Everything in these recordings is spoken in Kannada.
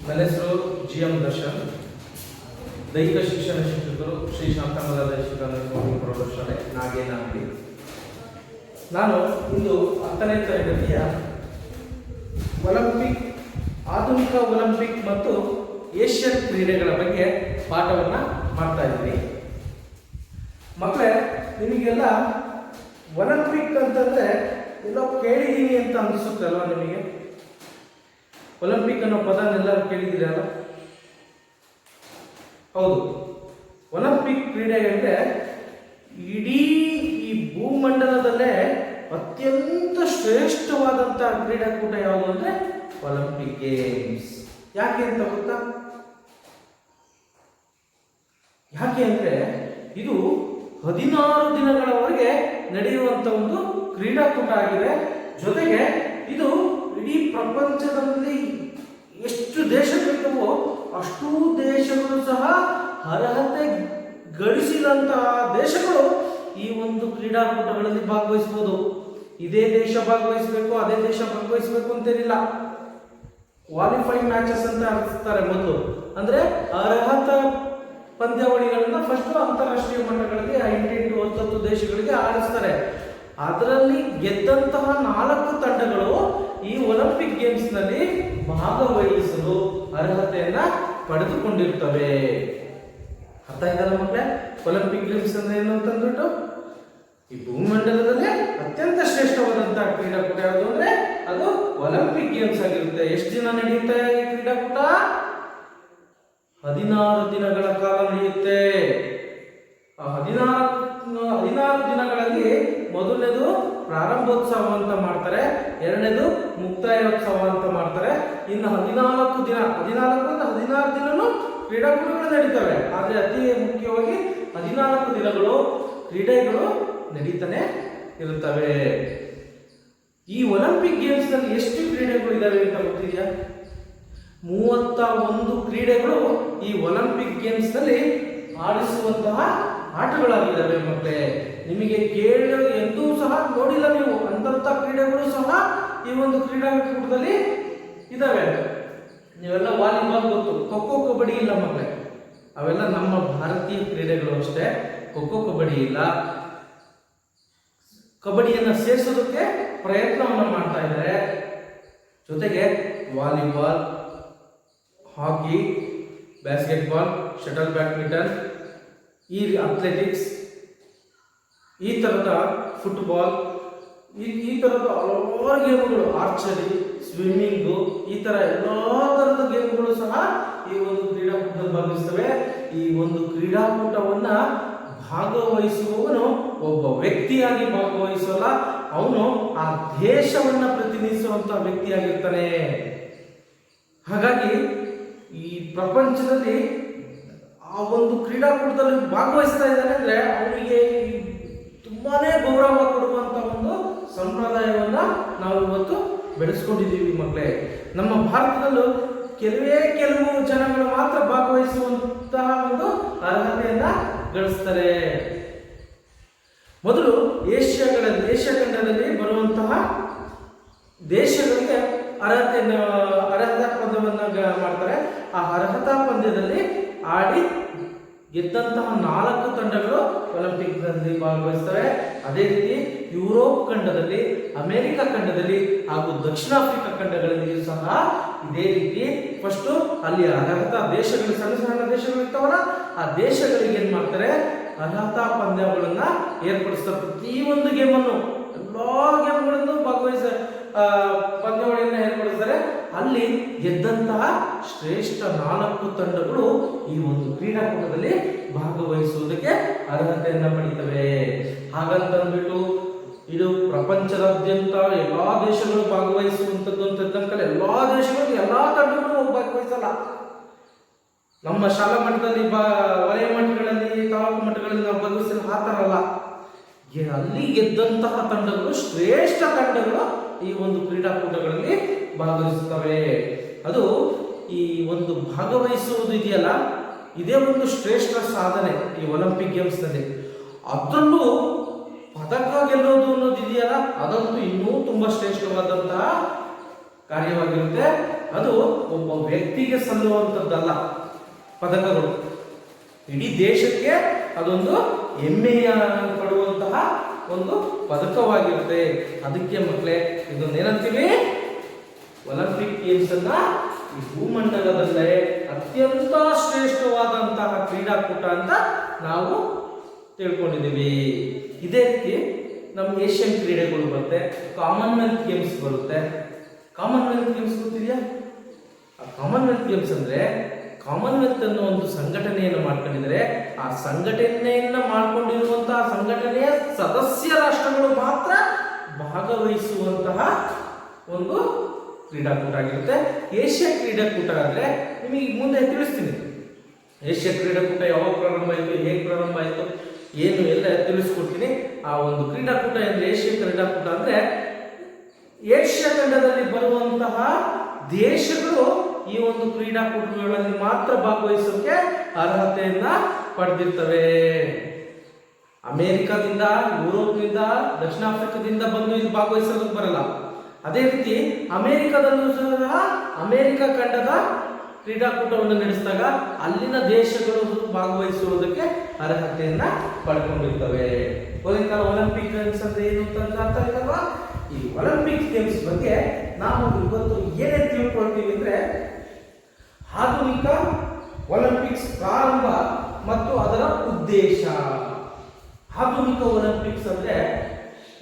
ನನ್ನ ಹೆಸರು GM ದರ್ಶನ್, ದೈಹಿಕ ಶಿಕ್ಷಣ ಶಿಕ್ಷಕರು, ಶ್ರೀ ಶಾಂತಮಲ ಶಿಕ್ಷಣ ಪ್ರೌಢಶಾಲೆ ನಾಗೇನಹಳ್ಳಿ. ನಾನು ಇಂದು 10ನೇ ತರಗತಿಯ ಒಲಿಂಪಿಕ್, ಆಧುನಿಕ ಒಲಿಂಪಿಕ್ ಮತ್ತು ಏಷ್ಯನ್ ಕ್ರೀಡೆಗಳ ಬಗ್ಗೆ ಪಾಠವನ್ನು ಮಾಡ್ತಾ ಇದ್ದೀನಿ. ಮಕ್ಕಳೇ, ನಿಮಗೆಲ್ಲ ಒಲಿಂಪಿಕ್ ಅಂತಂದರೆ ಎಲ್ಲೋ ಕೇಳಿದ್ದೀನಿ ಅಂತ ಅನಿಸುತ್ತೆ ಅಲ್ವಾ? ನಿಮಗೆ ಒಲಿಂಪಿಕ್ ಅನ್ನೋ ಪದನೆಲ್ಲರೂ ಕೇಳಿದ್ದೀರಲ್ಲ? ಹೌದು. ಒಲಿಂಪಿಕ್ ಕ್ರೀಡೆ ಅಂದರೆ ಇಡೀ ಈ ಭೂಮಂಡಲದಲ್ಲೇ ಅತ್ಯಂತ ಶ್ರೇಷ್ಠವಾದಂಥ ಕ್ರೀಡಾಕೂಟ ಯಾವುದು ಅಂದರೆ ಒಲಿಂಪಿಕ್ ಗೇಮ್ಸ್. ಯಾಕೆ ಅಂತ ಗೊತ್ತಾ? ಯಾಕೆ ಅಂದರೆ ಇದು 16 ದಿನಗಳವರೆಗೆ ನಡೆಯುವಂಥ ಒಂದು ಕ್ರೀಡಾಕೂಟ ಆಗಿದೆ. ಜೊತೆಗೆ ಇದು ಇಡೀ ಪ್ರಪಂಚದಲ್ಲಿ ಎಷ್ಟು ದೇಶಗಳಿದ್ದವೋ ಅಷ್ಟೂ ದೇಶಗಳು ಸಹ ಅರ್ಹತೆ ಗಳಿಸಿದಂತಹ ದೇಶಗಳು ಈ ಒಂದು ಕ್ರೀಡಾಕೂಟಗಳಲ್ಲಿ ಭಾಗವಹಿಸಬಹುದು. ಇದೇ ದೇಶ ಭಾಗವಹಿಸಬೇಕು, ಅದೇ ದೇಶ ಭಾಗವಹಿಸಬೇಕು ಅಂತೇನಿಲ್ಲ. ಕ್ವಾಲಿಫೈಯಿಂಗ್ ಮ್ಯಾಚಸ್ ಅಂತ ಅರ್ಪಿಸ್ತಾರೆ ಮೊದಲು. ಅಂದರೆ ಅರ್ಹತಾ ಪಂದ್ಯಾವಳಿಗಳನ್ನ ಫಸ್ಟ್ ಅಂತಾರಾಷ್ಟ್ರೀಯ ಮಟ್ಟಗಳಲ್ಲಿ 8-10 ದೇಶಗಳಿಗೆ ಆಡಿಸ್ತಾರೆ. ಅದರಲ್ಲಿ ಗೆದ್ದಂತಹ 4 ತಂಡಗಳು ಈ ಒಲಿಂಪಿಕ್ ಗೇಮ್ಸ್ ನಲ್ಲಿ ಭಾಗವಹಿಸಲು ಅರ್ಹತೆಯನ್ನ ಪಡೆದುಕೊಂಡಿರ್ತವೆ. ಅರ್ಥ ಆಯ್ತಲ್ಲ ಮಕ್ಕಳೇ? ಒಲಿಂಪಿಕ್ ಗೇಮ್ಸ್ ಅಂದ್ರೆ ಏನು ಅಂತಂದ್ಬಿಟ್ಟು, ಈ ಭೂಮಂಡಲದಲ್ಲೇ ಅತ್ಯಂತ ಶ್ರೇಷ್ಠವಾದಂತಹ ಕ್ರೀಡಾಕೂಟ ಯಾವುದು ಅಂದ್ರೆ ಅದು ಒಲಿಂಪಿಕ್ ಗೇಮ್ಸ್ ಆಗಿರುತ್ತೆ. ಎಷ್ಟು ದಿನ ನಡೆಯುತ್ತೆ ಈ ಕ್ರೀಡಾಕೂಟ? 16 ದಿನಗಳ ಕಾಲ ನಡೆಯುತ್ತೆ. ಆ 16 ದಿನಗಳಲ್ಲಿ ಮೊದಲನೇದು ಪ್ರಾರಂಭೋತ್ಸವ ಅಂತ ಮಾಡ್ತಾರೆ, ಎರಡನೇದು ಮುಕ್ತಾಯೋತ್ಸವ ಅಂತ ಮಾಡ್ತಾರೆ. ಇನ್ನು 14 16 ದಿನನೂ ಕ್ರೀಡಾಕೂಟಗಳು ನಡೀತವೆ. ಆದರೆ ಅತಿ ಮುಖ್ಯವಾಗಿ 14 ದಿನಗಳು ಕ್ರೀಡೆಗಳು ನಡೀತಾನೆ ಇರುತ್ತವೆ. ಈ ಒಲಿಂಪಿಕ್ ಗೇಮ್ಸ್ ನಲ್ಲಿ ಎಷ್ಟು ಕ್ರೀಡೆಗಳು ಇದಾವೆ ಅಂತ ಗೊತ್ತಿದೆಯಾ? 31 ಕ್ರೀಡೆಗಳು ಈ ಒಲಿಂಪಿಕ್ ಗೇಮ್ಸ್ ನಲ್ಲಿ ಆಡಿಸುವಂತಹ ಆಟಗಳಾಗಿದ್ದಾವೆ ಮಕ್ಕಳೇ. ನಿಮಗೆ ಎಂದೂ ಸಹ ನೋಡಿಲ್ಲ ನೀವು ಅಂತಂತ ಕ್ರೀಡೆಗಳು ಸಹ ಈ ಒಂದು ಕ್ರೀಡಾಕೂಟದಲ್ಲಿ ಇದಾವೆ. ನೀವೆಲ್ಲ ವಾಲಿಬಾಲ್ ಗೊತ್ತು, ಖೋಖೋ ಕಬಡ್ಡಿ ಇಲ್ಲ ಮಕ್ಕಳೇ. ಅವೆಲ್ಲ ನಮ್ಮ ಭಾರತೀಯ ಕ್ರೀಡೆಗಳು ಅಷ್ಟೇ. ಖೋಖೋ ಕಬಡ್ಡಿ ಇಲ್ಲ. ಕಬಡ್ಡಿಯನ್ನು ಸೇರಿಸೋದಕ್ಕೆ ಪ್ರಯತ್ನವನ್ನು ಮಾಡ್ತಾ ಇದ್ದಾರೆ. ಜೊತೆಗೆ ವಾಲಿಬಾಲ್, ಹಾಕಿ, ಬ್ಯಾಸ್ಕೆಟ್ಬಾಲ್, ಶಟಲ್ ಬ್ಯಾಡ್ಮಿಂಟನ್, ಈ ಅಥ್ಲೆಟಿಕ್ಸ್, ಈ ಥರದ ಫುಟ್ಬಾಲ್, ಈ ಥರದ ಹಲವಾರು ಗೇಮ್ಗಳು, ಆರ್ಚರಿ, ಸ್ವಿಮ್ಮಿಂಗು, ಈ ಥರ ಎಲ್ಲ ಥರದ ಗೇಮ್ಗಳು ಸಹ ಈ ಒಂದು ಕ್ರೀಡಾಕೂಟದಲ್ಲಿ ಭಾಗವಹಿಸ್ತವೆ. ಈ ಒಂದು ಕ್ರೀಡಾಕೂಟವನ್ನ ಭಾಗವಹಿಸುವವನು ಒಬ್ಬ ವ್ಯಕ್ತಿಯಾಗಿ ಭಾಗವಹಿಸೋಲ್ಲ, ಅವನು ಆ ದೇಶವನ್ನ ಪ್ರತಿನಿಧಿಸುವಂತ ವ್ಯಕ್ತಿಯಾಗಿರ್ತಾನೆ. ಹಾಗಾಗಿ ಈ ಪ್ರಪಂಚದಲ್ಲಿ ಆ ಒಂದು ಕ್ರೀಡಾಕೂಟದಲ್ಲಿ ಭಾಗವಹಿಸ್ತಾ ಇದ್ದಾನೆ ಅಂದ್ರೆ ಅವನಿಗೆ ತುಂಬಾನೇ ಗೌರವ ಕೊಡುವಂತ ಒಂದು ಸಂಪ್ರದಾಯವನ್ನ ನಾವು ಇವತ್ತು ಬೆಳೆಸ್ಕೊಂಡಿದ್ದೀವಿ ಮಕ್ಕಳೇ. ನಮ್ಮ ಭಾರತದಲ್ಲೂ ಕೆಲವು ಜನಗಳು ಮಾತ್ರ ಭಾಗವಹಿಸುವಂತಹ ಒಂದು ಅರ್ಹತೆಯನ್ನ ಗಳಿಸ್ತಾರೆ. ಮೊದಲು ಏಷ್ಯಾ ಖಂಡದಲ್ಲಿ ಬರುವಂತಹ ದೇಶಗಳಿಗೆ ಅರ್ಹತಾ ಪಂದ್ಯವನ್ನ ಮಾಡ್ತಾರೆ. ಆ ಅರ್ಹತಾ ಪಂದ್ಯದಲ್ಲಿ ಆಡಿ ಗೆದ್ದಂತಹ 4 ತಂಡಗಳು ಒಲಿಂಪಿಕ್ ನಲ್ಲಿ ಭಾಗವಹಿಸ್ತವೆ. ಅದೇ ರೀತಿ ಯುರೋಪ್ ಖಂಡದಲ್ಲಿ, ಅಮೆರಿಕ ಖಂಡದಲ್ಲಿ ಹಾಗೂ ದಕ್ಷಿಣ ಆಫ್ರಿಕಾ ಖಂಡಗಳಲ್ಲಿ ಸಹ ಇದೇ ರೀತಿ ಫಸ್ಟ್ ಅಲ್ಲಿ ಅರ್ಹತಾ ದೇಶಗಳು, ಸಣ್ಣ ದೇಶಗಳು ಇರ್ತಾವಲ್ಲ, ಆ ದೇಶಗಳಿಗೆ ಏನ್ ಮಾಡ್ತಾರೆ, ಅರ್ಹತಾ ಪಂದ್ಯಗಳನ್ನ ಏರ್ಪಡಿಸ್ತಾರೆ. ಪ್ರತಿಯೊಂದು ಗೇಮನ್ನು, ಎಲ್ಲಾ ಗೇಮ್ಗಳನ್ನು ಪಂದ್ಯಾವಳಿಯನ್ನ ಏರ್ಪಡಿಸ್ತಾರೆ. ಅಲ್ಲಿ ಗೆದ್ದಂತಹ ಶ್ರೇಷ್ಠ 4 ತಂಡಗಳು ಈ ಒಂದು ಕ್ರೀಡಾಕೂಟದಲ್ಲಿ ಭಾಗವಹಿಸುವುದಕ್ಕೆ ಅರ್ಹತೆಯನ್ನ ಪಡೀತವೆ. ಹಾಗಂತಂದ್ಬಿಟ್ಟು ಇದು ಪ್ರಪಂಚದಾದ್ಯಂತ ಎಲ್ಲಾ ದೇಶಗಳು ಭಾಗವಹಿಸುವಂಥದ್ದು ಅಂತಂದ್ರೆ ಎಲ್ಲಾ ದೇಶಗಳು, ಎಲ್ಲಾ ತಂಡಗಳು ಭಾಗವಹಿಸಲ್ಲ. ನಮ್ಮ ಶಾಲಾ ಮಟ್ಟದಲ್ಲಿ, ವಲಯ ಮಟ್ಟಗಳಲ್ಲಿ, ತಾಲೂಕು ಮಟ್ಟಗಳಲ್ಲಿ ನಾವು ಭಾಗವಹಿಸಲು ಆ ಥರ ಅಲ್ಲ. ಅಲ್ಲಿ ಗೆದ್ದಂತಹ ತಂಡಗಳು, ಶ್ರೇಷ್ಠ ತಂಡಗಳು ಈ ಒಂದು ಕ್ರೀಡಾಕೂಟಗಳಲ್ಲಿ ಭಾಗವಹಿಸುತ್ತವೆ. ಅದು ಈ ಒಂದು ಭಾಗವಹಿಸುವುದು ಇದೆಯಲ್ಲ, ಇದೇ ಒಂದು ಶ್ರೇಷ್ಠ ಸಾಧನೆ ಈ ಒಲಿಂಪಿಕ್ ಗೇಮ್ಸ್ ನಲ್ಲಿ. ಅದರಲ್ಲೂ ಪದಕ ಗೆಲ್ಲೋದು ಅನ್ನೋದು ಇದೆಯಲ್ಲ, ಅದಂತೂ ಇನ್ನೂ ತುಂಬಾ ಶ್ರೇಷ್ಠವಾದಂತಹ ಕಾರ್ಯವಾಗಿರುತ್ತೆ. ಅದು ಒಬ್ಬ ವ್ಯಕ್ತಿಗೆ ಸಲ್ಲುವಂಥದ್ದಲ್ಲ ಪದಕಗಳು, ಇಡೀ ದೇಶಕ್ಕೆ ಅದೊಂದು ಹೆಮ್ಮೆಯ ಪಡುವಂತಹ ಒಂದು ಪದಕವಾಗಿರುತ್ತೆ. ಅದಕ್ಕೆ ಮಕ್ಕಳೇ ಇದನ್ನೇನಂತೀವಿ, ಒಲಿಂಪಿಕ್ ಗೇಮ್ಸ್ ಅನ್ನ ಈ ಭೂಮಂಡಲದಲ್ಲೇ ಅತ್ಯಂತ ಶ್ರೇಷ್ಠವಾದಂತಹ ಕ್ರೀಡಾಕೂಟ ಅಂತ ನಾವು ತಿಳ್ಕೊಂಡಿದ್ದೀವಿ. ಇದೇ ರೀತಿ ನಮ್ಮ ಏಷ್ಯನ್ ಕ್ರೀಡೆಗಳು ಬರುತ್ತೆ, ಕಾಮನ್ವೆಲ್ತ್ ಗೇಮ್ಸ್ ಬರುತ್ತೆ. ಕಾಮನ್ವೆಲ್ತ್ ಗೇಮ್ಸ್ ಗೊತ್ತಿದೆಯಾ? ಕಾಮನ್ವೆಲ್ತ್ ಗೇಮ್ಸ್ ಅಂದ್ರೆ ಕಾಮನ್ವೆಲ್ತ್ ಅನ್ನೋ ಒಂದು ಸಂಘಟನೆಯನ್ನು ಮಾಡ್ಕೊಂಡಿದ್ರೆ ಆ ಸಂಘಟನೆಯನ್ನ ಮಾಡ್ಕೊಂಡಿರುವಂತಹ ಸಂಘಟನೆಯ ಸದಸ್ಯ ರಾಷ್ಟ್ರಗಳು ಮಾತ್ರ ಭಾಗವಹಿಸುವಂತಹ ಒಂದು ಕ್ರೀಡಾಕೂಟ ಆಗಿರುತ್ತೆ. ಏಷ್ಯಾ ಕ್ರೀಡಾಕೂಟ ಅಂದ್ರೆ ನಿಮಗೆ ಮುಂದೆ ತಿಳಿಸ್ತೀನಿ. ಏಷ್ಯಾ ಕ್ರೀಡಾಕೂಟ ಯಾವಾಗ ಪ್ರಾರಂಭ ಆಯಿತು, ಹೇಗೆ ಪ್ರಾರಂಭ ಆಯಿತು, ಏನು ಎಲ್ಲ ತಿಳಿಸ್ಕೊಡ್ತೀನಿ. ಆ ಒಂದು ಕ್ರೀಡಾಕೂಟ ಅಂದ್ರೆ ಏಷ್ಯಾ ಕ್ರೀಡಾಕೂಟ ಅಂದ್ರೆ ಏಷ್ಯಾ ಖಂಡದಲ್ಲಿ ಬರುವಂತಹ ದೇಶಗಳು ಈ ಒಂದು ಕ್ರೀಡಾಕೂಟಗಳಲ್ಲಿ ಮಾತ್ರ ಭಾಗವಹಿಸೋಕೆ ಅರ್ಹತೆಯನ್ನ ಪಡೆದಿರ್ತವೆ. ಅಮೆರಿಕದಿಂದ, ಯುರೋಪ್ನಿಂದ, ದಕ್ಷಿಣ ಆಫ್ರಿಕಾದಿಂದ ಬಂದು ಇಲ್ಲಿ ಭಾಗವಹಿಸೋದಕ್ಕೆ ಬರಲ್ಲ. ಅದೇ ರೀತಿ ಅಮೆರಿಕದಲ್ಲೂ ಸಹ ಅಮೆರಿಕ ಖಂಡದ ಕ್ರೀಡಾಕೂಟವನ್ನು ನಡೆಸಿದಾಗ ಅಲ್ಲಿನ ದೇಶಗಳು ಭಾಗವಹಿಸುವುದಕ್ಕೆ ಅರ್ಹತೆಯನ್ನ ಪಡ್ಕೊಂಡಿರ್ತವೆ. ಒಲಿಂಪಿಕ್ ಗೇಮ್ಸ್ ಅಂದ್ರೆ ಏನು ಅಂತ ಅರ್ಥ ಆಯ್ತಲ್ವಾ? ಈ ಒಲಿಂಪಿಕ್ ಗೇಮ್ಸ್ ಬಗ್ಗೆ ನಾವು ಇವತ್ತು ಏನೇ ತಿಳ್ಕೊಳ್ತೀವಿ ಅಂದ್ರೆ ಆಧುನಿಕ ಒಲಿಂಪಿಕ್ಸ್ ಪ್ರಾರಂಭ ಮತ್ತು ಅದರ ಉದ್ದೇಶ. ಆಧುನಿಕ ಒಲಿಂಪಿಕ್ಸ್ ಅಂದ್ರೆ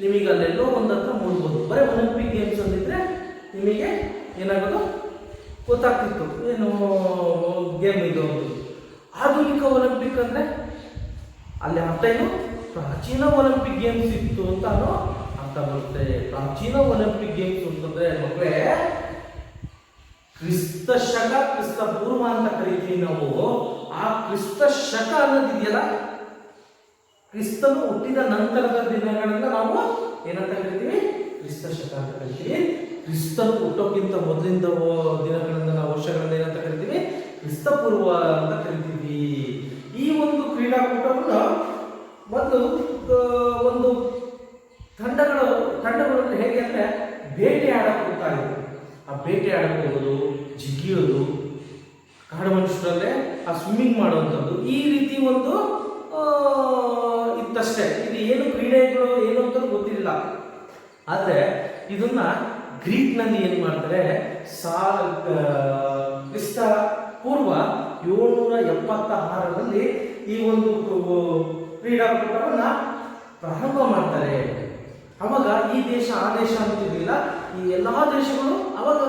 ನಿಮಗೆ ಅಲ್ಲೆಲ್ಲೋ ಒಂದತ್ರ ಮೂಡ್ಬೋದು. ಬರೀ ಒಲಿಂಪಿಕ್ ಗೇಮ್ಸ್ ಅಂದಿದ್ರೆ ನಿಮಗೆ ಏನಾಗೋದು ಗೊತ್ತಾಗ್ತಿತ್ತು, ಏನು ಗೇಮ್ ಇದು. ಆಧುನಿಕ ಒಲಿಂಪಿಕ್ ಅಂದ್ರೆ ಅಲ್ಲಿ ಅರ್ಥ ಏನು, ಪ್ರಾಚೀನ ಒಲಿಂಪಿಕ್ ಗೇಮ್ಸ್ ಇತ್ತು ಅಂತ ಅರ್ಥ ಬರುತ್ತೆ. ಪ್ರಾಚೀನ ಒಲಿಂಪಿಕ್ ಗೇಮ್ಸ್ ಅಂತಂದ್ರೆ ಮಕ್ಕಳೇ ಕ್ರಿಸ್ತ ಶಕ, ಕ್ರಿಸ್ತ ಪೂರ್ವ ಅಂತ ಕರಿತೀವಿ ನಾವು. ಆ ಕ್ರಿಸ್ತ ಶಕ ಅನ್ನೋದಿದೆಯಲ್ಲ, ಕ್ರಿಸ್ತನು ಹುಟ್ಟಿದ ನಂತರದ ದಿನಗಳನ್ನ ನಾವು ಏನಂತ ಕರಿತೀವಿ, ಕ್ರಿಸ್ತ ಶಕ ಅಂತ ಕರಿತೀವಿ. ಕ್ರಿಸ್ತನು ಹುಟ್ಟೋಕ್ಕಿಂತ ಮೊದಲಿಂದ ದಿನಗಳನ್ನ ನಾವು ವರ್ಷಗಳನ್ನ ಏನಂತ ಕರಿತೀವಿ, ಕ್ರಿಸ್ತ ಪೂರ್ವ ಅಂತ ಕರಿತೀವಿ. ಈ ಒಂದು ಕ್ರೀಡಾಕೂಟವನ್ನು ಮೊದಲು ಒಂದು ತಂಡಗಳು ಹೇಗೆ ಅಂದ್ರೆ ಬೇಟೆ ಆಡಕ್ಕೆ ಹೋಗ್ತಾ ಇದ್ರು. ಆ ಬೇಟೆ ಆಡಕ್ಕೆ ಹೋಗೋದು, ಜಿಗಿಯೋದು, ಕಾಡು ಮನುಷ್ಯರಲ್ಲೇ ಆ ಸ್ವಿಮ್ಮಿಂಗ್ ಮಾಡುವಂಥದ್ದು, ಈ ರೀತಿ ಒಂದು ಇತ್ತಷ್ಟೇ. ಇದು ಏನು ಕ್ರೀಡೆಗಳು ಏನು ಅಂತ ಗೊತ್ತಿಲ್ಲ. ಆದ್ರೆ ಇದನ್ನ ಗ್ರೀಕ್ನಲ್ಲಿ ಏನು ಮಾಡ್ತಾರೆ, ಕ್ರಿಸ್ತ ಪೂರ್ವ 776ರಲ್ಲಿ ಈ ಒಂದು ಕ್ರೀಡಾಕೂಟವನ್ನ ಪ್ರಾರಂಭ ಮಾಡ್ತಾರೆ. ಅವಾಗ ಈ ದೇಶ ಆ ದೇಶ ಅಂತಿರಲಿಲ್ಲ, ಈ ಎಲ್ಲಾ ದೇಶಗಳು ಅವಾಗ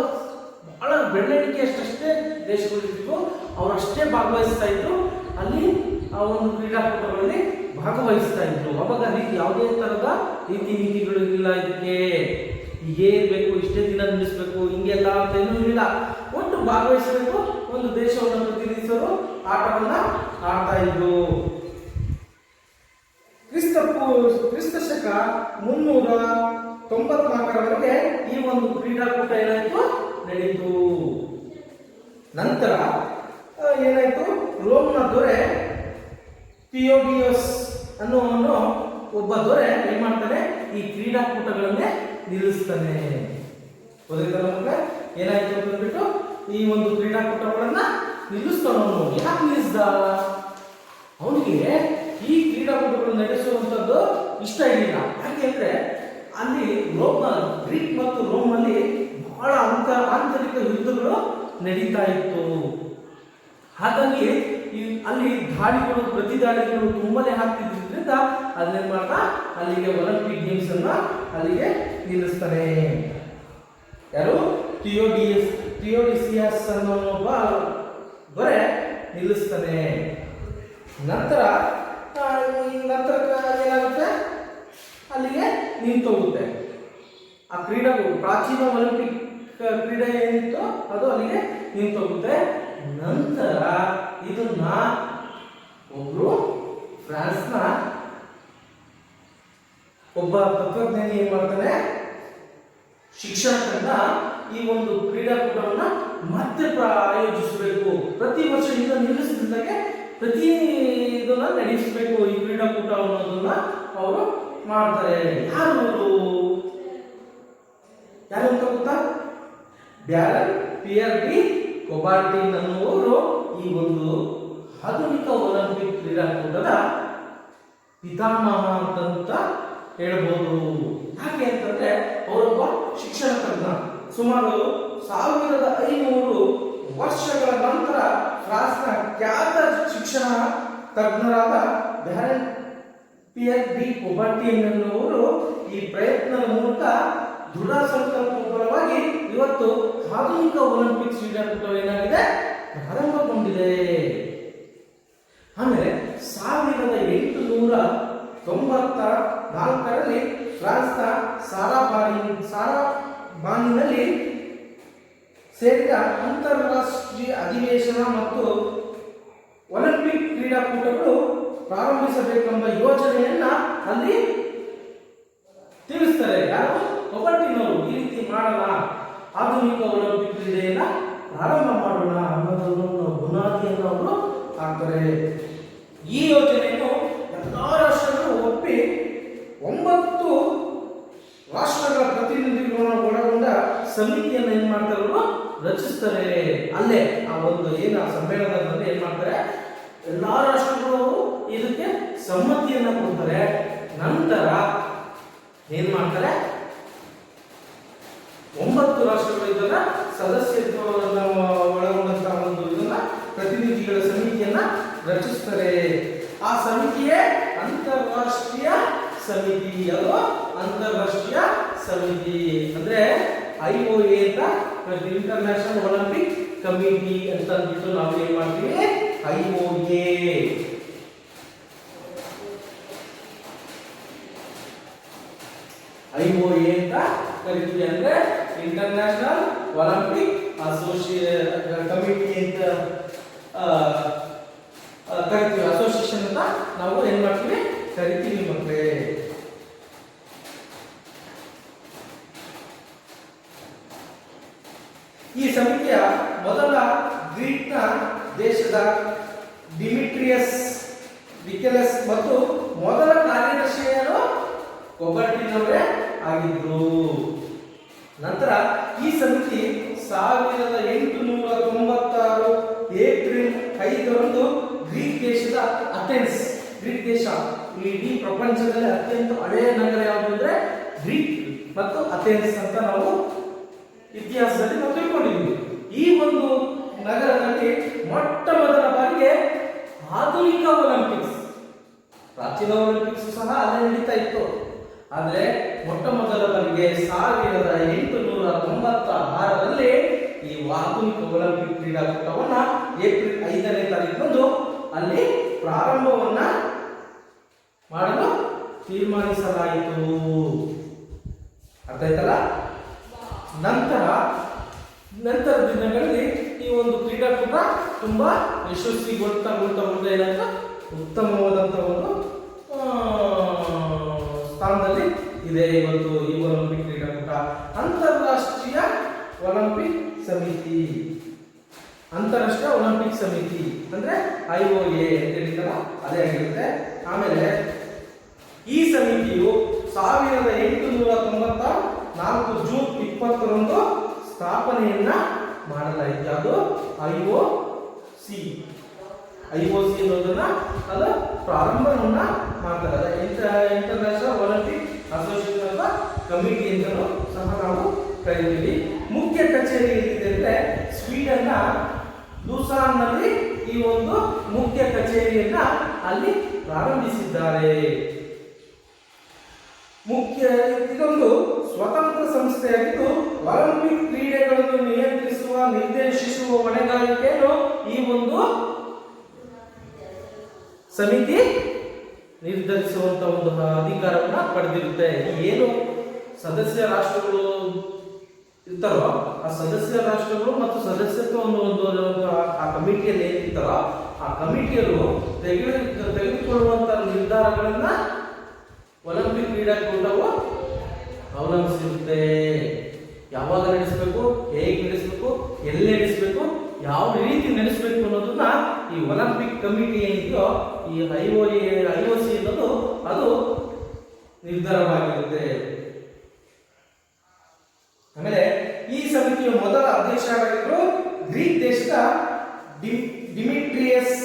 ಬಹಳ ಬೆಳವಣಿಗೆ ಅಷ್ಟೇ ದೇಶಗಳು ಇದ್ದು ಅವರಷ್ಟೇ ಭಾಗವಹಿಸ್ತಾ ಇದ್ರು. ಅಲ್ಲಿ ಆ ಒಂದು ಕ್ರೀಡಾಕೂಟಗಳಲ್ಲಿ ಭಾಗವಹಿಸ್ತಾ ಇದ್ರು. ಅವಾಗ ಯಾವುದೇ ತರಹದ ರೀತಿ ನೀತಿಗಳು ಇಲ್ಲ. ಇದಕ್ಕೆ ಹೀಗೆ ಇರಬೇಕು, ಇಷ್ಟೇ ದಿನ ನಿಲ್ಲಿಸಬೇಕು, ಹಿಂಗೆಲ್ಲ ಅಂತ ಏನೂ ಇಲ್ಲ. ಒಟ್ಟು ಭಾಗವಹಿಸಬೇಕು, ಒಂದು ದೇಶವನ್ನು ಪ್ರತಿನಿಧಿಸಲು ಆಟವನ್ನ ಆಡ್ತಾ ಇದ್ರು. ಕ್ರಿಸ್ತ ಶಕ 394ರವರೆಗೆ ಈ ಒಂದು ಕ್ರೀಡಾಕೂಟ ಏನಾಯ್ತು, ನಡೆಯಿತು. ನಂತರ ಏನಾಯ್ತು, ರೋಮ್ನ ದೊರೆ ಥಿಯೋಡಿಯಸ್ ಅನ್ನುವನು ಒಬ್ಬ ದೊರೆ ಏನ್ ಮಾಡ್ತಾನೆ, ಈ ಕ್ರೀಡಾಕೂಟಗಳನ್ನೇ ನಿಲ್ಲಿಸ್ತಾನೆ. ಏನಾಯ್ತು ಅಂತಂದ್ಬಿಟ್ಟು ಈ ಒಂದು ಕ್ರೀಡಾಕೂಟಗಳನ್ನ ನಿಲ್ಲಿಸ್ತಾನವನು. ಯಾಕೆ ನಿಲ್ಲಿಸ್ದ? ಅವನಿಗೆ ಈ ಕ್ರೀಡಾಕೂಟಗಳನ್ನು ನಡೆಸುವಂಥದ್ದು ಇಷ್ಟ ಇರಲಿಲ್ಲ. ಯಾಕೆಂದ್ರೆ ಅಲ್ಲಿ ಗ್ರೀಕ್ ಮತ್ತು ರೋಮ್ ಅಲ್ಲಿ ಬಹಳ ಆಂತರಿಕ ಯುದ್ಧಗಳು ನಡೀತಾ ಇತ್ತು. ಹಾಗಾಗಿ ಅಲ್ಲಿ ದಾಳಿಗಳು, ಪ್ರತಿ ದಾಳಿಗಳು ತುಂಬಾನೇ ಆಗ್ತಿದ್ರಿಂದ ಅದನ್ನೇನ್ ಮಾಡ್ತಾ ಅಲ್ಲಿಗೆ ಒಲಿಂಪಿಕ್ ಗೇಮ್ಸ್ ಅನ್ನ ಅಲ್ಲಿಗೆ ನಿಲ್ಲಿಸ್ತಾನೆ. ಯಾರು? ಥಿಯೋಡಿಸಿಯಸ್ ಅನ್ನೋ ಒಬ್ಬ ದೊರೆ ನಿಲ್ಲಿಸ್ತಾನೆ. ನಂತರ ಏನಾಗುತ್ತೆ, ಅಲ್ಲಿಗೆ ನಿಂತೋಗುತ್ತೆ. ಆ ಪ್ರಾಚೀನ ಒಲಿಂಪಿಕ್ ಕ್ರೀಡೆ ಏನಿತ್ತು ಅದು ಅಲ್ಲಿಗೆ ನಿಂತೋಗುತ್ತೆ. ನಂತರ ಇದನ್ನ ಒಬ್ರು ಫ್ರಾನ್ಸ್ನ ಒಬ್ಬ ತತ್ವಜ್ಞಾನಿ ಏನ್ ಮಾಡ್ತಾನೆ, ಶಿಕ್ಷಣದಿಂದ ಈ ಒಂದು ಕ್ರೀಡಾಕೂಟವನ್ನ ಮತ್ತೆ ಆಯೋಜಿಸಬೇಕು, ಪ್ರತಿ ವರ್ಷ ಇದನ್ನ ನಿಲ್ಲಿಸಿದಾಗೆ ಪ್ರತಿ ಇದನ್ನ ನಡೆಸಬೇಕು ಈ ಕ್ರೀಡಾಕೂಟ ಅನ್ನೋದನ್ನ ಅವರು ಮಾಡ್ತಾರೆ. ಯಾರು ಅಂತ ಗೊತ್ತಾ? ಬ್ಯಾರನ್ ಪಿಯರ್ ಡಿ ಕೊಬಾರ್ಟಿನ್ ಅನ್ನುವರು ಈ ಒಂದು ಆಧುನಿಕ ಒಲಿಂಪಿಕ್ ಕ್ರೀಡಾಕೂಟದ ಪಿತಾಮಹ ಅಂತ ಹೇಳ್ಬೋದು. ಯಾಕೆ ಅಂತಂದ್ರೆ ಅವರೊಬ್ಬ ಶಿಕ್ಷಣ ತಜ್ಞ. ಸುಮಾರು 1500 ವರ್ಷಗಳ ನಂತರ ಫ್ರಾನ್ಸ್ನ ಖ್ಯಾತ ಶಿಕ್ಷಣ ತಜ್ಞರಾದ ಬ್ಯಾರನ್ ಪಿಯರ್ ಡಿ ಕೊಬಾರ್ಟಿನ್ ಎನ್ನುವರು ಈ ಪ್ರಯತ್ನದ ಮೂಲಕ ದೃಢ ಸಂಕಲ್ಪವಾಗಿ ಇವತ್ತು ಆಧುನಿಕ ಒಲಿಂಪಿಕ್ ಕ್ರೀಡಾಕೂಟವೇನಾಗಿದೆ ಪ್ರಾರಂಭಗೊಂಡಿದೆ. ಆಮೇಲೆ 1894ರಲ್ಲಿ ಫ್ರಾನ್ಸ್ನ ಸಾರಾಬಾನಿನಲ್ಲಿ ಸೇರಿದ ಅಂತಾರಾಷ್ಟ್ರೀಯ ಅಧಿವೇಶನ ಮತ್ತು ಒಲಿಂಪಿಕ್ ಕ್ರೀಡಾಕೂಟಗಳು ಪ್ರಾರಂಭಿಸಬೇಕೆಂಬ ಯೋಜನೆಯನ್ನ ಅಲ್ಲಿ ತಿಳಿಸ್ತಾರೆ. ಯಾರು? ಕೊಬಾರ್ಟಿನವರು. ಈ ರೀತಿ ಮಾಡೋಣ, ಆಧುನಿಕ ಒಲಿಂಪಿಕ್ ಕ್ರೀಡೆಯನ್ನ ಪ್ರಾರಂಭ ಮಾಡೋಣ ಅನ್ನೋದನ್ನು ಬುನಾದಿಯನ್ನು ಅವರು ಹಾಕ್ತಾರೆ. ಈ ಯೋಜನೆಯನ್ನು ಎಲ್ಲಾ ರಾಷ್ಟ್ರಗಳು ಒಪ್ಪಿ 9 ರಾಷ್ಟ್ರಗಳ ಪ್ರತಿನಿಧಿಗಳನ್ನು ಒಳಗೊಂಡ ಸಮಿತಿಯನ್ನು ಏನ್ ಮಾಡ್ತಾರೆ ಅವರು ರಚಿಸ್ತಾರೆ. ಅಲ್ಲೇ ಆ ಒಂದು ಸಮ್ಮೇಳನದಲ್ಲಿ ಏನ್ ಮಾಡ್ತಾರೆ, ಎಲ್ಲಾ ರಾಷ್ಟ್ರಗಳು ಇದಕ್ಕೆ ಸಮ್ಮತಿಯನ್ನ ಕೊಡ್ತಾರೆ. ನಂತರ ಏನ್ ಮಾಡ್ತಾರೆ, 9 ರಾಷ್ಟ್ರಗಳು ಇದನ್ನ ಸದಸ್ಯತ್ವವನ್ನು ಒಳಗೊಂಡಂತಹ ಒಂದು ಇದನ್ನ ಪ್ರತಿನಿಧಿಗಳ ಸಮಿತಿಯನ್ನ ರಚಿಸ್ತಾರೆ. ಆ ಸಮಿತಿಯೇ ಅಂತಾರಾಷ್ಟ್ರೀಯ ಸಮಿತಿ. ಅದು ಅಂತಾರಾಷ್ಟ್ರೀಯ ಸಮಿತಿ ಅಂದ್ರೆ IOA ಅಂತ, ಇಂಟರ್ನ್ಯಾಷನಲ್ ಒಲಿಂಪಿಕ್ ಕಮಿಟಿ ಅಂತ ಅಂದ್ಬಿಟ್ಟು ನಾವು ಏನ್ ಮಾಡ್ತೀವಿ, IOA. IOA ಅಂತ ಕರಿತೀವಿ. ಅಂದ್ರೆ ಇಂಟರ್ನ್ಯಾಷನಲ್ ಒಲಿಂಪಿಕ್ ಕಮಿಟಿ ಅಂತ ಕರಿತೀವಿ. ಅಸೋಸಿಯೇಷನ್ ಅಂತ ನಾವು ಏನ್ ಮಾಡ್ತೀವಿ, ಕರಿತೀವಿ ಮಕ್ಕಳೇ. ಈ ಸಮಿತಿಯ ಮೊದಲ ಗ್ರೀಕ್ನ ದೇಶದ ಡಿಮಿಟ್ರಿಯಸ್ ವಿಕೆಲಸ್ ಮತ್ತು ಮೊದಲ ಕಾರ್ಯದರ್ಶಿಯರು ಕೊಬಾರ್ಟಿನ್ ಅವರೇ ಆಗಿದ್ರು. ನಂತರ ಈ ಸಮಿತಿ 1896 ಏಪ್ರಿಲ್ 5ರಂದು ಗ್ರೀಕ್ ದೇಶದ ಅಥೆನ್ಸ್, ಗ್ರೀಕ್ ದೇಶ ಇಡೀ ಪ್ರಪಂಚದಲ್ಲಿ ಅತ್ಯಂತ ಹಳೆಯ ನಗರ ಯಾವುದು ಅಂದ್ರೆ ಗ್ರೀಕ್ ಮತ್ತು ಅಥೆನ್ಸ್ ಅಂತ ನಾವು ಇತಿಹಾಸದಲ್ಲಿ ನಾವು ತಿಳ್ಕೊಂಡಿದ್ದೀವಿ. ಈ ಒಂದು ನಗರದಲ್ಲಿ ಮೊಟ್ಟ ಮೊದಲ ಬಾರಿಗೆ ಆಧುನಿಕ ಒಲಿಂಪಿಕ್ಸ್, ಪ್ರಾಚೀನ ಒಲಿಂಪಿಕ್ಸ್ ಸಹ ಅಲ್ಲೇ ನಡೀತಾ ಇತ್ತು. ಆದರೆ ಮೊಟ್ಟ ಮೊದಲ ಬಾರಿಗೆ 1896ರಲ್ಲಿ ಈ ಆಧುನಿಕ ಒಲಿಂಪಿಕ್ ಕ್ರೀಡಾಕೂಟವನ್ನ ಏಪ್ರಿಲ್ 5ನೇ ತಾರೀಕಿನಂದು ಅಲ್ಲಿ ಪ್ರಾರಂಭವನ್ನ ಮಾಡಲು ತೀರ್ಮಾನಿಸಲಾಯಿತು. ಅರ್ಥ ಆಯ್ತಲ್ಲ? ನಂತರ ದಿನಗಳಲ್ಲಿ ಈ ಒಂದು ಕ್ರೀಡಾಕೂಟ ತುಂಬಾ ಯಶಸ್ವಿಗೊಳ್ತಾ ಏನಾಯ್ತು, ಉತ್ತಮವಾದಂತಹ ಒಂದು ಸ್ಥಾನದಲ್ಲಿ ಇದೆ ಇವತ್ತು ಈ ಒಲಿಂಪಿಕ್ ಕ್ರೀಡಾಕೂಟ. ಅಂತಾರಾಷ್ಟ್ರೀಯ ಒಲಿಂಪಿಕ್ ಸಮಿತಿ, ಅಂತಾರಾಷ್ಟ್ರೀಯ ಒಲಿಂಪಿಕ್ ಸಮಿತಿ ಅಂದ್ರೆ IOA ಅಂತ ಹೇಳಿದಲ್ಲ ಅದೇ ಆಗಿರುತ್ತೆ. ಆಮೇಲೆ ಈ ಸಮಿತಿಯು 1894 ಜೂನ್ 20ರಂದು ಸ್ಥಾಪನೆಯನ್ನ ಮಾಡಲಾಯಿತು. ಅದು IOC ಅನ್ನೋದನ್ನ ಅದು ಪ್ರಾರಂಭವನ್ನ ಮಾಡ್ತಾರೆ. ಇಂಟರ್ನ್ಯಾಷನಲ್ ಒಲಿಂಪಿಕ್ ಅಸೋಸಿಯೇಷನ್ ಕಮಿಟಿ ಅಂತಲೂ ಸಹ ನಾವು ಕರೀತೀವಿ. ಮುಖ್ಯ ಕಚೇರಿ ಎಲ್ಲಿದೆ ಅಂದ್ರೆ ಸ್ವೀಡನ್ನ ಲೂಸಾನ್ನಲ್ಲಿ ಈ ಒಂದು ಮುಖ್ಯ ಕಚೇರಿಯನ್ನ ಅಲ್ಲಿ ಪ್ರಾರಂಭಿಸಿದ್ದಾರೆ. ಇದೊಂದು ಸ್ವತಂತ್ರ ಸಂಸ್ಥೆಯಾಗಿದ್ದು ಒಲಿಂಪಿಕ್ ಕ್ರೀಡೆಗಳನ್ನು ನಿಯಂತ್ರಿಸುವ, ನಿರ್ದೇಶಿಸುವ ಹೊಣೆಗಾರಿಕೆಯನ್ನು ಈ ಒಂದು ಸಮಿತಿ ನಿರ್ಧರಿಸುವಂತ ಒಂದು ಅಧಿಕಾರವನ್ನ ಪಡೆದಿರುತ್ತೆ. ಏನು ಸದಸ್ಯ ರಾಷ್ಟ್ರಗಳು ಇರ್ತಾರೋ ಆ ಸದಸ್ಯ ರಾಷ್ಟ್ರಗಳು ಮತ್ತು ಸದಸ್ಯತ್ವವನ್ನು ಹೊಂದುವ ಆ ಕಮಿಟಿಯಲ್ಲಿ ಏನಿರ್ತಾರೋ ಆ ಕಮಿಟಿಯರು ತೆಗೆದುಕೊಳ್ಳುವಂತಹ ನಿರ್ಧಾರಗಳನ್ನ ಒಲಿಂಪಿಕ್ ಕ್ರೀಡಾಕೂಟವು ಅವಲಂಬಿಸಿರುತ್ತೆ. ಯಾವಾಗ ನಡೆಸಬೇಕು, ಹೇಗೆ ನಡೆಸಬೇಕು, ಎಲ್ಲಿ ನಡೆಸಬೇಕು, ಯಾವ ರೀತಿ ನಡೆಸಬೇಕು ಅನ್ನೋದನ್ನ ಈ ಒಲಿಂಪಿಕ್ ಕಮಿಟಿ ಏನಿದೆಯೋ ಈ IOC ಅನ್ನೋದು ಅದು ನಿರ್ಧಾರವಾಗಿರುತ್ತೆ. ಆಮೇಲೆ ಈ ಈ ಸಮಿತಿಯ ಮೊದಲ ಅಧ್ಯಕ್ಷರಾಗಿದ್ದರು ಗ್ರೀಕ್ ದೇಶದ ಡಿಮಿಟ್ರಿಯಸ್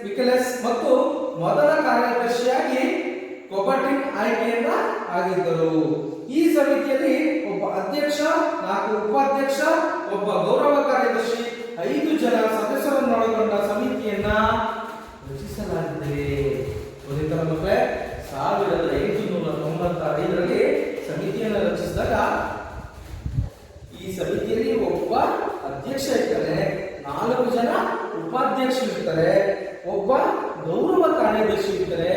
ವಿಕೆಲಸ್ ಮತ್ತು ಮೊದಲ ಕಾರ್ಯದರ್ಶಿಯಾಗಿ ಕೊಬರ್ಟಿನ್ ಆಯ್ಕೆಯನ್ನ ಆಗಿದ್ದರು. ಈ ಸಮಿತಿಯಲ್ಲಿ ಒಬ್ಬ ಅಧ್ಯಕ್ಷ, 4 ಉಪಾಧ್ಯಕ್ಷ, ಒಬ್ಬ ಗೌರವ ಕಾರ್ಯದರ್ಶಿ, 5 ಜನ ಸದಸ್ಯರನ್ನೊಳಗೊಂಡ ಸಮಿತಿಯನ್ನ ರಚಿಸಲಾಗಿದೆ. ಗೊತ್ತಿಲ್ಲ ಮಕ್ಕಳೇ, 1895ರಲ್ಲಿ ಸಮಿತಿಯನ್ನು ರಚಿಸಿದಾಗ ಈ ಸಮಿತಿಯಲ್ಲಿ ಒಬ್ಬ ಅಧ್ಯಕ್ಷ ಇರ್ತಾರೆ, 4 ಜನ ಉಪಾಧ್ಯಕ್ಷರು ಇರ್ತಾರೆ, ಒಬ್ಬ ಗೌರವ ಕಾರ್ಯದರ್ಶಿ ಇರ್ತಾರೆ,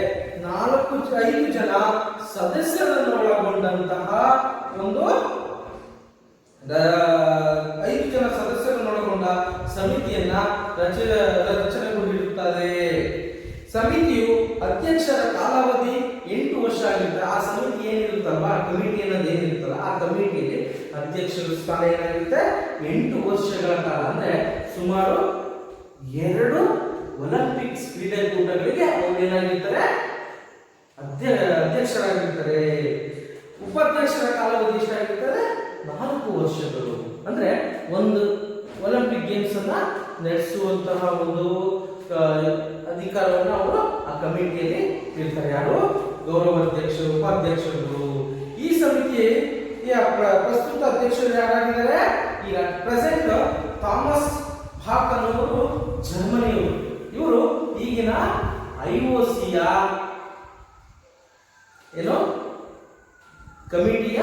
5 ಜನ ಸದಸ್ಯರನ್ನು ಒಳಗೊಂಡಂತಹ ಒಂದು 5 ಜನ ಸದಸ್ಯರನ್ನೊಳಗೊಂಡ ಸಮಿತಿಯನ್ನ ರಚನೆಗೊಂಡಿರುತ್ತದೆ. ಸಮಿತಿಯು ಅಧ್ಯಕ್ಷರ ಕಾಲಾವಧಿ 8 ವರ್ಷ ಆಗಿರುತ್ತೆ. ಆ ಸಮಿತಿ ಏನಿರುತ್ತಲ್ವ, ಆ ಕಮಿಟಿ ಅನ್ನೋದು ಏನಿರುತ್ತಲ್ಲ, ಆ ಕಮಿಟಿಯಲ್ಲಿ ಅಧ್ಯಕ್ಷರ ಸ್ಥಾನ ಏನಾಗಿರುತ್ತೆ 8 ವರ್ಷಗಳ ಕಾಲ. ಅಂದ್ರೆ ಸುಮಾರು 2 ಒಲಿಂಪಿಕ್ಸ್ ಕ್ರೀಡಾಕೂಟಗಳಿಗೆ ಅವರು ಏನಾಗಿರ್ತಾರೆ, ಅಧ್ಯಕ್ಷರಾಗಿರ್ತಾರೆ. ಉಪಾಧ್ಯಕ್ಷರ ಕಾಲಾವಧಿ ಎಷ್ಟಾಗಿರ್ತಾರೆ 4 ವರ್ಷಗಳು. ಅಂದ್ರೆ ಒಂದು ಒಲಿಂಪಿಕ್ ಗೇಮ್ಸ್ ಅನ್ನ ನಡೆಸುವಂತಹ ಒಂದು ಅಧಿಕಾರವನ್ನು ಅವರು ಆ ಕಮಿಟಿಯಲ್ಲಿ ಇರ್ತಾರೆ. ಯಾರು? ಗೌರವ ಅಧ್ಯಕ್ಷರು, ಉಪಾಧ್ಯಕ್ಷರು. ಈ ಸಮಿತಿಯ ಪ್ರಸ್ತುತ ಅಧ್ಯಕ್ಷರು ಯಾರಾಗಿದ್ದಾರೆ? ಈಗ ಪ್ರೆಸೆಂಟ್ ಥಾಮಸ್ ಬಾಕ್ ಅನ್ನೋರು ಜರ್ಮನಿಯವರು. ಇವರು ಈಗಿನ IOCಯ ಏನು ಕಮಿಟಿಯ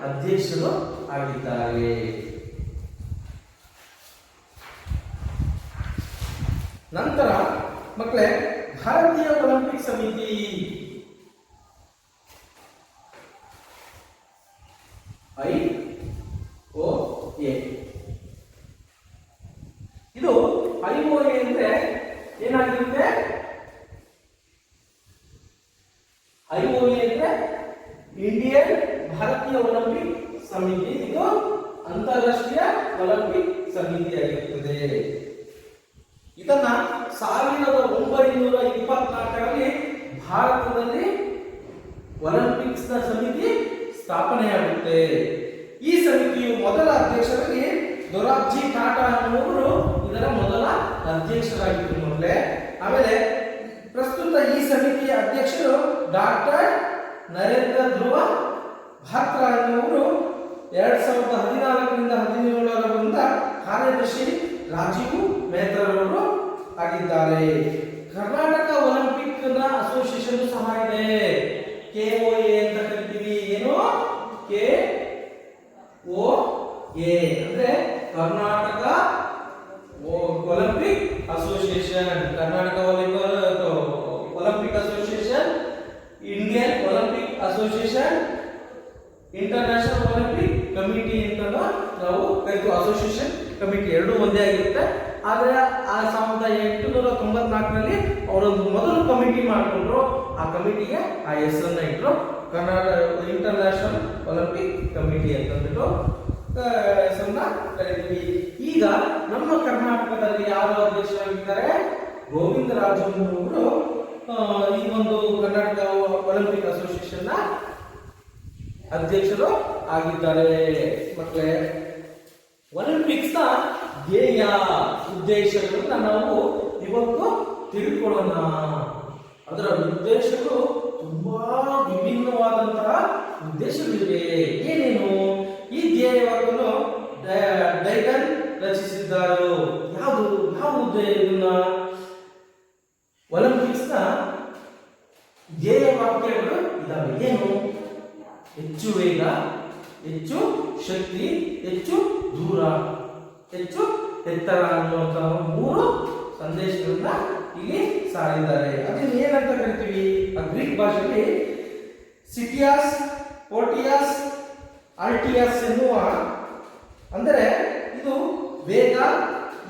ಅಧ್ಯಕ್ಷರು ಆಗಿದ್ದಾರೆ. ನಂತರ ಮಕ್ಕಳೇ, ಭಾರತೀಯ ಒಲಿಂಪಿಕ್ ಸಮಿತಿ IOA. ಇದು IOA ಅಂದ್ರೆ ಏನಾಗಿರುತ್ತೆ? IOA ಅಂದ್ರೆ ಇಂಡಿಯನ್ ಭಾರತೀಯ ಒಲಿಂಪಿಕ್ ಸಮಿತಿ. ಇದು ಅಂತಾರಾಷ್ಟ್ರೀಯ ಒಲಿಂಪಿಕ್ ಸಮಿತಿಯಾಗಿರುತ್ತದೆ. ಇದನ್ನ 1924ರಲ್ಲಿ ಭಾರತದಲ್ಲಿ ಒಲಿಂಪಿಕ್ಸ್ ನ ಸಮಿತಿ ಸ್ಥಾಪನೆಯಾಗುತ್ತೆ. ಈ ಸಮಿತಿಯು ಮೊದಲ ಅಧ್ಯಕ್ಷರಾಗಿ ದೊರಾಬ್ಜಿ ಟಾಟಾ ಅನ್ನುವರು ಇದರ ಮೊದಲ ಅಧ್ಯಕ್ಷರಾಗಿದ್ದರು ಮೊದಲೇ. ಆಮೇಲೆ ಪ್ರಸ್ತುತ ಈ ಸಮಿತಿಯ ಅಧ್ಯಕ್ಷರು ಡಾಕ್ಟರ್ ನರೇಂದ್ರ ಧ್ರುವ ಭಾತ್ರಾ ಅನ್ನುವರು 2014ರಿಂದ 2017ರವರೆಗಿನ ಕಾರ್ಯದರ್ಶಿ ರಾಜೀವ್ ಮೆಹ್ತಾರವರು ಆಗಿದ್ದಾರೆ. ಕರ್ನಾಟಕ ಒಲಿಂಪಿಕ್ ನ ಅಸೋಸಿಯೇಷನ್ ಸಹ ಇದೆ. KOA ಅಂತ ಕರಿತೀವಿ. ಏನು? KOA ಅಂದ್ರೆ Karnataka Olympic association. Karnataka Olympic association, Indian Olympic association, international Olympic committee ಅಂತ ನಾವು ಕರಿತೀವಿ. ಅಸೋಸಿಯೇಷನ್ ಕಮಿಟಿ ಎರಡೂ ಒಂದೇ ಆಗಿರುತ್ತೆ. ಆದ್ರೆ 1894ರಲ್ಲಿ ಅವರೊಂದು ಮೊದಲು ಕಮಿಟಿ ಮಾಡಿಕೊಂಡ್ರು. ಆ ಕಮಿಟಿಗೆ ಆ ಹೆಸರನ್ನ ಇಟ್ಟರು, ಕರ್ನಾಟಕ ಇಂಟರ್ನ್ಯಾಷನಲ್ ಒಲಿಂಪಿಕ್ ಕಮಿಟಿ ಅಂತಂದ್ಬಿಟ್ಟು ಹೆಸರನ್ನ ಕರಿತೀವಿ. ಈಗ ನಮ್ಮ ಕರ್ನಾಟಕದಲ್ಲಿ ಯಾರು ಅಧ್ಯಕ್ಷರಾಗಿದ್ದಾರೆ? ಗೋವಿಂದರಾಜರು ಈ ಒಂದು ಕರ್ನಾಟಕ ಒಲಿಂಪಿಕ್ ಅಸೋಸಿಯೇಷನ್ ನ ಅಧ್ಯಕ್ಷರು ಆಗಿದ್ದಾರೆ. ಮಕ್ಕಳೇ, ಒಲಿಂಪಿಕ್ಸ್ ನ ಧ್ಯೇಯ ಉದ್ದೇಶಗಳನ್ನ ನಾವು ಇವತ್ತು ತಿಳ್ಕೊಳ್ಳೋಣ. ಅದರ ಉದ್ದೇಶಗಳು ತುಂಬಾ ವಿಭಿನ್ನವಾದಂತಹ ಉದ್ದೇಶಗಳಿವೆ. ಏನೇನು? ಈ ಧ್ಯೇಯವನ್ನು ಡೈಟನ್ ರಚಿಸಿದ್ದಾರೆ. ಯಾವ ಇದನ್ನ ಒಲಿಂಪಿಕ್ಸ್ ನ ಧ್ಯೇಯ ವಾಕ್ಯಗಳು ಇದಾವೆ. ಏನು? ಹೆಚ್ಚು ವೇಗ, ಹೆಚ್ಚು ಶಕ್ತಿ, ಹೆಚ್ಚು ದೂರ, ಹೆಚ್ಚು ಎತ್ತರ ಅನ್ನುವಂತಹ 3 ಸಂದೇಶಗಳನ್ನ ಇಲ್ಲಿ ಸಾರಿದ್ದಾರೆ. ಅದನ್ನ ಏನಂತ ಕರಿತೀವಿ? ಗ್ರೀಕ್ ಭಾಷೆಯಲ್ಲಿ ಸಿಟಿಯಾಸ್, ಪೋರ್ಟಿಯಾಸ್, ಆಲ್ಟಿಯಾಸ್ ಎನ್ನುವ, ಅಂದರೆ ಇದು ವೇಗ,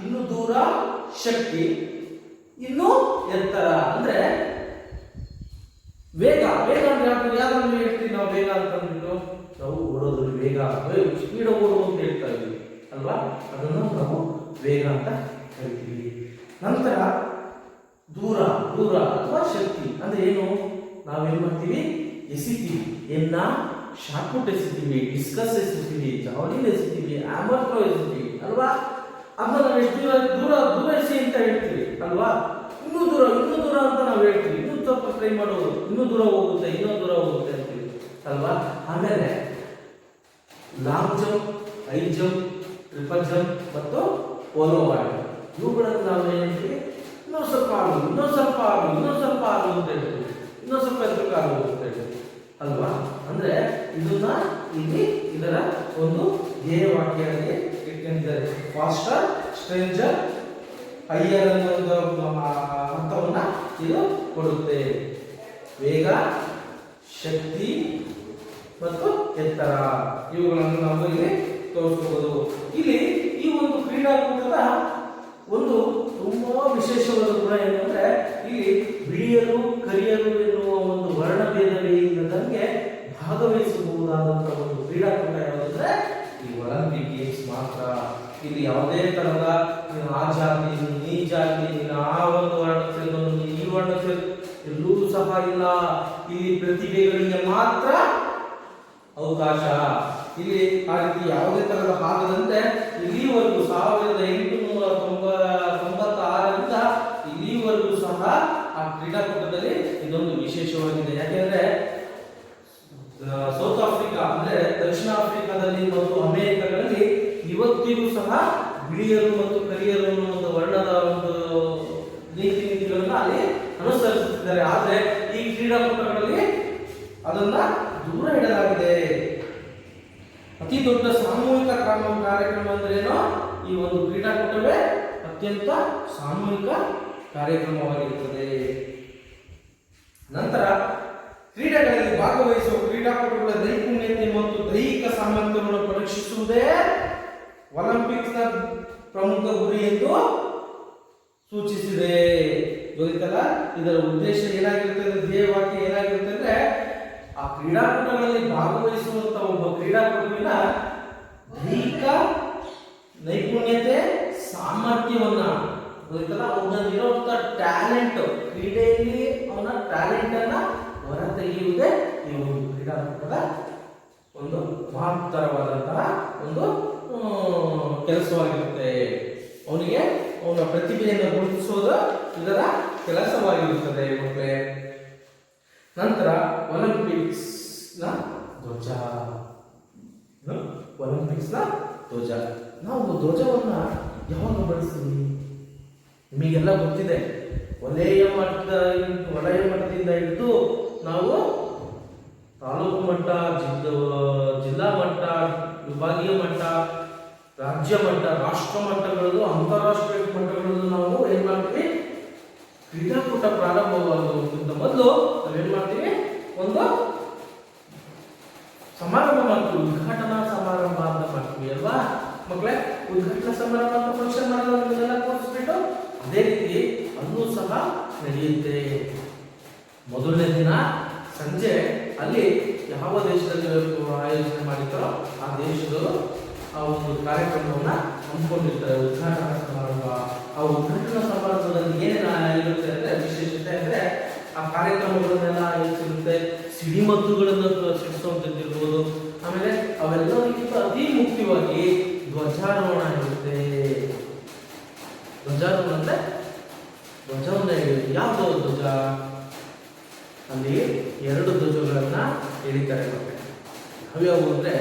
ಇನ್ನು ದೂರ, ಶಕ್ತಿ, ಇನ್ನು ಎತ್ತರ. ಅಂದ್ರೆ ವೇಗ ಅಂದ್ರೆ ಯಾವ್ದನ್ನು ಹೇಳ್ತೀವಿ ನಾವು? ವೇಗ ಅಂತ ಅಂದ್ಬಿಟ್ಟು ನಾವು ಓಡೋದ್ರಲ್ಲಿ ವೇಗ, ಸ್ಪೀಡ್ ಓಡುವ ಅಂತ ಹೇಳ್ತಾ ಇದ್ವಿ ಅಲ್ವಾ? ಅದನ್ನು ನಾವು ವೇಗ ಅಂತ ಕರಿತೀವಿ. ನಂತರ ದೂರ ಅಥವಾ ಶಕ್ತಿ ಅಂದ್ರೆ ಏನು? ನಾವೇನ್ ಮಾಡ್ತೀವಿ? ಎಸಿತೀವಿ. ಶಾಟ್ಪುಟ್ ಎಸಿತೀವಿ, ಡಿಸ್ಕಸ್ ಎಸಿತೀವಿ, ಜಾವಲಿನ್ ಎಸಿತೀವಿ, ಹ್ಯಾಮರ್ ಥ್ರೋ ಎಸಿತೀವಿ ಅಲ್ವಾ. ಅದನ್ನ ನಾವು ಎಷ್ಟು ದೂರ ದೂರ ದೂರ ಎಸಿ ಅಂತ ಹೇಳ್ತೀವಿ ಅಲ್ವಾ. ಇನ್ನೂ ದೂರ ಅಂತ ನಾವು ಹೇಳ್ತೀವಿ. ಇನ್ನೂ ಸ್ವಲ್ಪ ಟ್ರೈ ಮಾಡೋದು, ಇನ್ನೂ ದೂರ ಹೋಗುತ್ತೆ ಅಂತೀವಿ ಅಲ್ವಾ. ಆಮೇಲೆ long jump, high jump, triple jump ಮತ್ತು ಪೋಲೋ ವಾಲ್ಟ್ ಇವುಗಳನ್ನು ನಾವು ಏನು ಹೇಳ್ತೀವಿ, ಇನ್ನೂ ಸ್ವಲ್ಪ ಆಡು ಅಂತ ಹೇಳ್ತೀವಿ, ಇನ್ನೂ ಸ್ವಲ್ಪ ಎತ್ತರಕ್ಕೆ ಆಡು ಅಂತ ಹೇಳ್ತೀವಿ ಅಲ್ವಾ. ಅಂದ್ರೆ ಇದನ್ನ ಇಲ್ಲಿ ಇದರ ಒಂದು ಧ್ಯೇಯವಾಕ್ಯವಾಗಿ ಇಟ್ಕೊಂಡಿದ್ದಾರೆ. ಫಾಸ್ಟರ್, ಸ್ಟ್ರೇಂಜರ್, ಹೈಯರ್ ಅನ್ನೋ ಅರ್ಥವನ್ನ ಇದು ಕೊಡುತ್ತೆ. ವೇಗ, ಶಕ್ತಿ ಮತ್ತು ಎತ್ತರ ಇವುಗಳನ್ನು ನಾವು ಇಲ್ಲಿ ತೋರಿಸಬಹುದು. ಇಲ್ಲಿ ಈ ಒಂದು ಕ್ರೀಡಾಕೂಟದ ಒಂದು ತುಂಬಾ ವಿಶೇಷವಾದ ಗುಣ ಏನಂದ್ರೆ ಇಲ್ಲಿ ಬಿಳಿಯರು ಕರಿಯರು ಎನ್ನುವ ಒಂದು ವರ್ಣಭೇದವೇ ಇಲ್ಲದಂಗೆ ಭಾಗವಹಿಸಬಹುದಾದಂತಹ ಒಂದು ಕ್ರೀಡಾಕೂಟ ಯಾವುದಂದ್ರೆ ಈ ಒಲಿಂಪಿಕ್ ಗೇಮ್ಸ್ ಮಾತ್ರ. ಇಲ್ಲಿ ಯಾವುದೇ ತರಹದ ಆ ಜಾತಿ, ಈ ಜಾತಿ, ಆ ಒಂದು ವರ್ಣ ಸೇರಿದವನು, ಈ ವರ್ಣ ಎಲ್ಲೂ ಸಹ ಇಲ್ಲ. ಇಲ್ಲಿ ಪ್ರತಿಭೆಗಳಿಗೆ ಮಾತ್ರ ಅವಕಾಶ. ಇಲ್ಲಿ ಆ ರೀತಿ ಯಾವುದೇ ತರಹದ ಆಗದಂತೆ ಇಲ್ಲಿವರೆಗೂ 1896ರಿಂದ ಇಲ್ಲಿವರೆಗೂ ಸಹ ಆ ಕ್ರೀಡಾಕೂಟದಲ್ಲಿ ಇದೊಂದು ವಿಶೇಷವಾಗಿದೆ. ಯಾಕೆಂದ್ರೆ ಸೌತ್ ಆಫ್ರಿಕಾ ಅಂದ್ರೆ ದಕ್ಷಿಣ ಆಫ್ರಿಕಾದಲ್ಲಿ ಮತ್ತು ಅಮೆರಿಕಗಳಲ್ಲಿ ಇವತ್ತಿಗೂ ಸಹ ಬಿಳಿಯರು ಮತ್ತು ಕರಿಯರು ಅನ್ನೋ ಒಂದು ವರ್ಣದ ಒಂದು ನೀತಿಗಳನ್ನ ಅಲ್ಲಿ ಅನುಸರಿಸುತ್ತಿದ್ದಾರೆ. ಆದ್ರೆ ಈ ಕ್ರೀಡಾಕೂಟಗಳಲ್ಲಿ ಅದನ್ನ ದೂರ ಇಡಲಾಗಿದೆ. ಅತಿ ದೊಡ್ಡ ಸಾಮೂಹಿಕ ಕಾರ್ಯಕ್ರಮ ಅಂದ್ರೇನು, ಈ ಒಂದು ಕ್ರೀಡಾಕೂಟವೇ ಅತ್ಯಂತ ಸಾಮೂಹಿಕ ಕಾರ್ಯಕ್ರಮವಾಗಿರುತ್ತದೆ. ನಂತರ ಕ್ರೀಡೆಗಳಲ್ಲಿ ಭಾಗವಹಿಸುವ ಕ್ರೀಡಾಪಟುಗಳ ನೈಪುಣ್ಯತೆ ಮತ್ತು ದೈಹಿಕ ಸಾಮರ್ಥ್ಯವನ್ನು ಪರೀಕ್ಷಿಸುವುದೇ ಒಲಿಂಪಿಕ್ಸ್ನ ಪ್ರಮುಖ ಗುರಿ ಎಂದು ಸೂಚಿಸಿದೆ. ಗೊತ್ತಲ್ಲ, ಇದರ ಉದ್ದೇಶ ಏನಾಗಿರುತ್ತೆ, ಧ್ಯೇಯವಾಕ್ಯ ಏನಾಗಿರುತ್ತೆ ಅಂದ್ರೆ ಆ ಕ್ರೀಡಾಕೂಟಗಳಲ್ಲಿ ಭಾಗವಹಿಸುವಂತ ಒಬ್ಬ ಕ್ರೀಡಾಪಟುವಿನ ದೈಹಿಕ ನೈಪುಣ್ಯತೆ ಸಾಮರ್ಥ್ಯವನ್ನ ಗೊತ್ತಲ್ಲ, ಅವನಲ್ಲಿರುವಂತ ಟ್ಯಾಲೆಂಟ್, ಕ್ರೀಡೆಯಲ್ಲಿ ಅವನ ಟ್ಯಾಲೆಂಟ್ ಅನ್ನ ಹೊರತೆಗೆಯುವುದೇ ಈ ಒಂದು ಕ್ರೀಡಾಕೂಟದ ಒಂದು ಮಹತ್ತರವಾದಂತಹ ಒಂದು ಕೆಲಸವಾಗಿರುತ್ತೆ. ಅವನಿಗೆ ಅವನ ಪ್ರತಿಭೆಯನ್ನು ಗುರುತಿಸುವುದು ಇದರ ಕೆಲಸವಾಗಿರುತ್ತದೆ ಮಕ್ಕಳೇ. ನಂತರ ಒಲಿಂಪಿಕ್ಸ್ ನ ಧ್ವಜ. ನಾವು ಧ್ವಜವನ್ನ ಯಾವಾಗ ಬಳಸ್ತೀವಿ ನಿಮಗೆಲ್ಲ ಗೊತ್ತಿದೆ. ವಲಯ ಮಟ್ಟದಿಂದ ಹಿಡಿದು ನಾವು ತಾಲೂಕು ಮಟ್ಟ, ಜಿಲ್ಲಾ ಮಟ್ಟ, ವಿಭಾಗೀಯ ಮಟ್ಟ, ರಾಜ್ಯ ಮಟ್ಟ, ರಾಷ್ಟ್ರ ಮಟ್ಟಗಳಲ್ಲೂ ಅಂತಾರಾಷ್ಟ್ರೀಯ ಮಟ್ಟಗಳಲ್ಲೂ ನಾವು ಏನ್ ಮಾಡ್ತೀವಿ, ಕ್ರೀಡಾಕೂಟ ಪ್ರಾರಂಭವಾಗುವುದಕ್ಕಿಂತ ಮೊದಲು ನಾವೇನ್ ಮಾಡ್ತೀವಿ, ಒಂದು ಸಮಾರಂಭ ಮಾಡ್ತೀವಿ, ಉದ್ಘಾಟನಾ ಸಮಾರಂಭ ಅಂತ ಮಾಡ್ತೀವಿ ಅಲ್ವಾ ಮಕ್ಕಳೇ. ಉದ್ಘಾಟನಾ ಸಮಾರಂಭ ಅಂತ ಫಂಕ್ಷನ್ ಮಾಡೋದನ್ನೆಲ್ಲ ತೋರಿಸ್ಬಿಟ್ಟು ಅದೇ ರೀತಿ ಅಲ್ಲೂ ಸಹ ನಡೆಯುತ್ತೆ. ಮೊದಲನೇ ದಿನ ಸಂಜೆ ಅಲ್ಲಿ ಯಾವ ದೇಶದಲ್ಲಿ ಆಯೋಜನೆ ಮಾಡಿರ್ತಾರೋ ಆ ದೇಶದ ಆ ಒಂದು ಕಾರ್ಯಕ್ರಮವನ್ನ ಹಮ್ಮಿಕೊಂಡಿರ್ತಾರೆ, ಉದ್ಘಾಟನಾ ಸಮಾರಂಭ. ಆ ಉದ್ಘಾಟನಾ ಸಮಾರಂಭದಲ್ಲಿ ಏನೇನು ಇರುತ್ತೆ ಅಂದ್ರೆ ವಿಶೇಷತೆ ಅಂದ್ರೆ ಆ ಕಾರ್ಯಕ್ರಮಗಳನ್ನೆಲ್ಲ ಆಯೋಜಿಸಿರುತ್ತೆ. ಸಿಡಿಮದ್ದುಗಳನ್ನು ಸಿಡಿಸುವಂತಿರ್ಬೋದು. ಆಮೇಲೆ ಅವೆಲ್ಲದಕ್ಕಿಂತ ಅತಿ ಮುಖ್ಯವಾಗಿ ಧ್ವಜಾರೋಹಣ ಇರುತ್ತೆ. ಧ್ವಜಾರೋಹಣ ಅಂದ್ರೆ ಧ್ವಜವನ್ನ ಯಾವ್ದು ಧ್ವಜ, ಅಲ್ಲಿ 2 ಧ್ವಜಗಳನ್ನ ಎಳಿತಾರೆ ಮತ್ತೆ. ಯಾವ್ಯಾವು ಅಂದ್ರೆ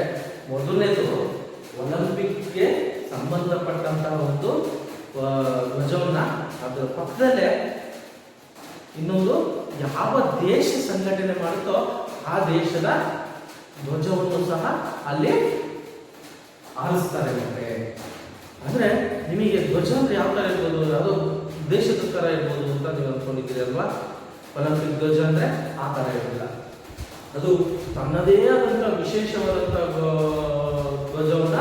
ಮೊದಲನೇದು ಒಲಿಂಪಿಕ್ಗೆ ಸಂಬಂಧಪಟ್ಟಂತಹ ಒಂದು ಧ್ವಜವನ್ನ, ಅದರ ಪಕ್ಕದಲ್ಲೇ ಇನ್ನೊಂದು ಯಾವ ದೇಶ ಸಂಘಟನೆ ಮಾಡುತ್ತೋ ಆ ದೇಶದ ಧ್ವಜವನ್ನು ಸಹ ಅಲ್ಲಿ ಆರಿಸ್ತಾರೆ ಮತ್ತೆ. ಅಂದ್ರೆ ನಿಮಗೆ ಧ್ವಜ ಅಂದ್ರೆ ಯಾವ ತರ ಇರ್ಬೋದು, ಅದು ದೇಶದ ತರ ಇರ್ಬೋದು ಅಂತ ನೀವು ಅಂದ್ಕೊಂಡಿದ್ದೀರಿ ಅಲ್ವಾ. ಒಲಿಂಪಿಕ್ ಧ್ವಜ ಅಂದ್ರೆ ಆ ತರ ಇರಲಿಲ್ಲ, ಅದು ತನ್ನದೇ ಆದಂತಹ ವಿಶೇಷವಾದಂತಹ ಧ್ವಜವನ್ನ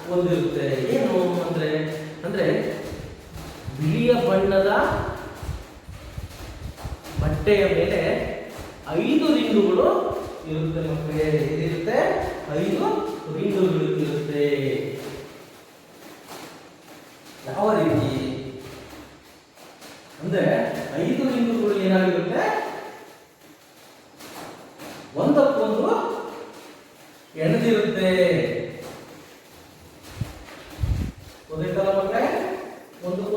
ಹೊಂದಿರುತ್ತೆ. ಏನು ಅಂದ್ರೆ ಬಿಳಿಯ ಬಣ್ಣದ ಬಟ್ಟೆಯ ಮೇಲೆ 5 ರಿಂಗುಗಳು ಇರುತ್ತೆ ಮಕ್ಕಳೇ. ಏನಿರುತ್ತೆ? 5 ರಿಂಗುಗಳು ಇರುತ್ತೆ. ಯಾವ ರೀತಿ ಅಂದ್ರೆ 5 ರಿಂಗುಗಳು ಏನಾಗಿರುತ್ತೆ, ಒಂದಕ್ಕೊಂದು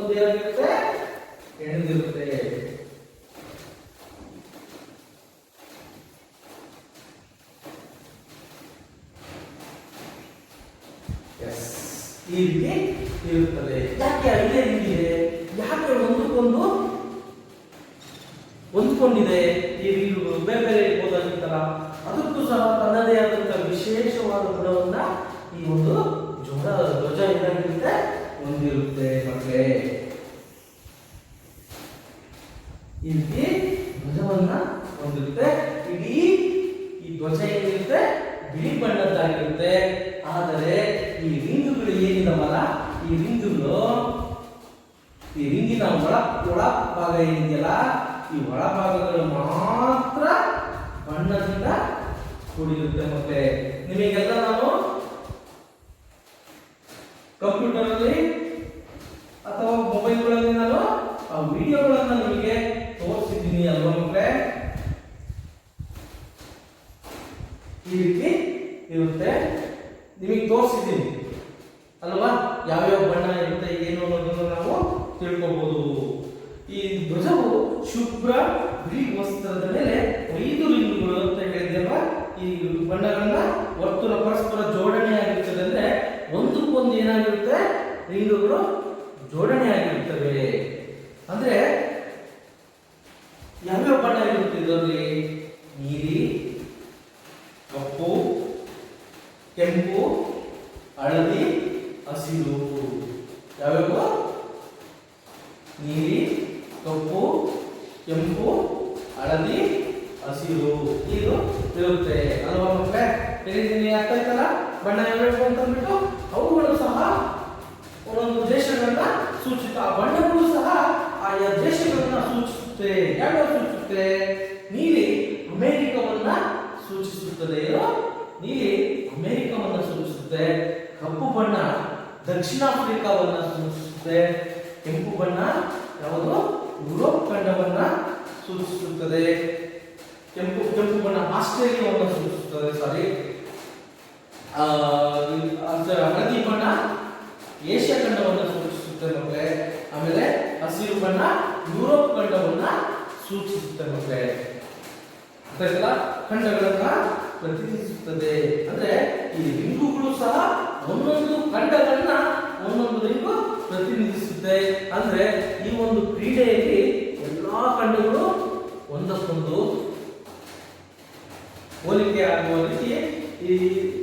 ಒಂದಕ್ಕೊಂದು ಏನಾಗಿರುತ್ತೆ ಎಣೆದಿರುತ್ತೆ. ಈ ರೀತಿ ಇರುತ್ತದೆ. ಯಾಕೆ ಇದೇ ರೀತಿ ಇದೆ? ಯಾಕೆ ಒಂದಕ್ಕೊಂದು ಹೊಂದ್ಕೊಂಡಿದೆ? ಈ ರೀತಿಗಳು ಬೇರೆ ಬೇರೆ ಇರ್ಬೋದಾಗಿತ್ತಲ್ಲ, ಅದಕ್ಕೂ ಸಹ ತನ್ನದೇ ಆದಂತಹ ವಿಶೇಷವಾದ ಗುಣವನ್ನ ಈ ಒಂದು ಧ್ವಜ ಏನಾಗಿರುತ್ತೆ ಹೊಂದಿರುತ್ತೆ ಮಕ್ಕಳೇ. ಈ ರೀತಿ ಧ್ವಜವನ್ನ ಹೊಂದಿರುತ್ತೆ. ಇಡೀ ಈ ಧ್ವಜ ಏನಿರುತ್ತೆ ಬಿಳಿ ಬಣ್ಣದ್ದಾಗಿರುತ್ತೆ. ಆದರೆ ಈ ರಿಂಗುಗಳು ಏನಿದಾವಲ್ಲ, ಈ ರಿಂಗಿನ ಒಳ ಭಾಗ ಏನಿದೆಯಲ್ಲ, ಈ ಒಳಭಾಗಗಳು ಮಾತ್ರ ಬಣ್ಣದಿಂದ ಕೂಡಿರುತ್ತೆ. ಮತ್ತೆ ನಿಮಗೆಲ್ಲ ನಾನು ಕಂಪ್ಯೂಟರ್ ಅಲ್ಲಿ ಅಥವಾ ಮೊಬೈಲ್ಗಳಲ್ಲಿ ನಾನು ಆ ವಿಡಿಯೋಗಳನ್ನ ನಿಮಗೆ ತೋರಿಸಿದ್ದೀನಿ ಅಲ್ವಾ ಮಕ್ಕಳೇ? ಈ ರೀತಿ ಇರುತ್ತೆ, ನಿಮಗೆ ತೋರಿಸಿದ್ದೀನಿ ಅಲ್ವಾ? ಯಾವ್ಯಾವ ಬಣ್ಣ ಇರುತ್ತೆ ಏನು ಅನ್ನೋದನ್ನು ನಾವು ತಿಳ್ಕೊಬಹುದು. ಈ ಧ್ವಜವು ಶುಭ್ರ ಬಿಳಿ ವಸ್ತ್ರದ ಮೇಲೆ 5 ರಿಂಗುಗಳು ಅಂತ ಹೇಳಿದೆಯಲ್ವಾ? ಈ ಬಣ್ಣಗಳನ್ನ ವರ್ತುಲ ಪರಸ್ಪರ ಜೋಡಣೆ ಆಗಿರ್ತದೆ. ಅಂದ್ರೆ ಒಂದಕ್ಕೊಂದು ಏನಾಗಿರುತ್ತೆ ರಿಂಗುಗಳು ಜೋಡಣೆ ಆಗಿರುತ್ತವೆ. ಅಂದ್ರೆ ಯಾವ್ಯಾವ ಬಣ್ಣ ಇರುತ್ತೆ ಇದರಲ್ಲಿ? ನೀಲಿ, ಕಪ್ಪು, ಕೆಂಪು, ಹಳದಿ, ಹಸಿರು. ಯಾವ್ಯಾವ? ನೀಲಿ, ಕಪ್ಪು, ಕೆಂಪು, ಹಳದಿ, ಹಸಿರು ಇದು ಇರುತ್ತೆ ಅಲ್ವಾ ಮಕ್ಕಳೇ? ಹೇಳಿದ್ದೀನಿ, ಅರ್ಥ ಆಯ್ತಲ್ಲ? ಬಣ್ಣ ಯಾವ್ಯಾವ ಅಂತಂದ್ಬಿಟ್ಟು ಅವುಗಳು ಸಹ ಒಂದೊಂದು ದೇಶಗಳನ್ನ ಸೂಚಿತ. ಆ ಬಣ್ಣಗಳು ಸಹ ಆಯಾ ದೇಶಗಳನ್ನ ಸೂಚಿಸುತ್ತೆ. ಯಾವ್ಯಾವ ಸೂಚಿಸುತ್ತೆ? ನೀಲಿ ಅಮೆರಿಕವನ್ನ ಸೂಚಿಸುತ್ತದೆ. ನೀಲಿ ಅಮೆರಿಕವನ್ನ ಸೂಚಿಸುತ್ತೆ. ಕಪ್ಪು ಬಣ್ಣ ದಕ್ಷಿಣ ಆಫ್ರಿಕಾವನ್ನ ಸೂಚಿಸುತ್ತೆ. ಕೆಂಪು ಬಣ್ಣ ಯಾವುದು? ಯುರೋಪ್ ಖಂಡವನ್ನ ಸೂಚಿಸುತ್ತದೆ. ಕೆಂಪು ಬಣ್ಣ ಆಸ್ಟ್ರೇಲಿಯಾವನ್ನು ಸೂಚಿಸುತ್ತದೆ. ಸಾರಿ, ಹಳದಿ ಬಣ್ಣ ಏಷ್ಯಾ ಖಂಡವನ್ನು ಸೂಚಿಸುತ್ತೆ ಮಕ್ಕಳೇ. ಆಮೇಲೆ ಹಸಿರು ಬಣ್ಣ ಯುರೋಪ್ ಖಂಡವನ್ನ ಸೂಚಿಸುತ್ತೆ ಮಕ್ಕಳೇ. ಖಂಡಗಳನ್ನ ಪ್ರತಿನಿಧಿಸುತ್ತದೆ. ಅಂದ್ರೆ ಈ ರಿಂಗುಗಳು ಸಹ ಒಂದೊಂದು ಖಂಡಗಳನ್ನ ಒಂದೊಂದು ರಿಂಗು ಪ್ರತಿನಿಧಿಸುತ್ತೆ. ಅಂದ್ರೆ ಈ ಒಂದು ಕ್ರೀಡೆಯಲ್ಲಿ ಎಲ್ಲಾ ಖಂಡಗಳು ಒಂದಕ್ಕೊಂದು ಹೋಲಿಕೆ ಆಗುವ ರೀತಿ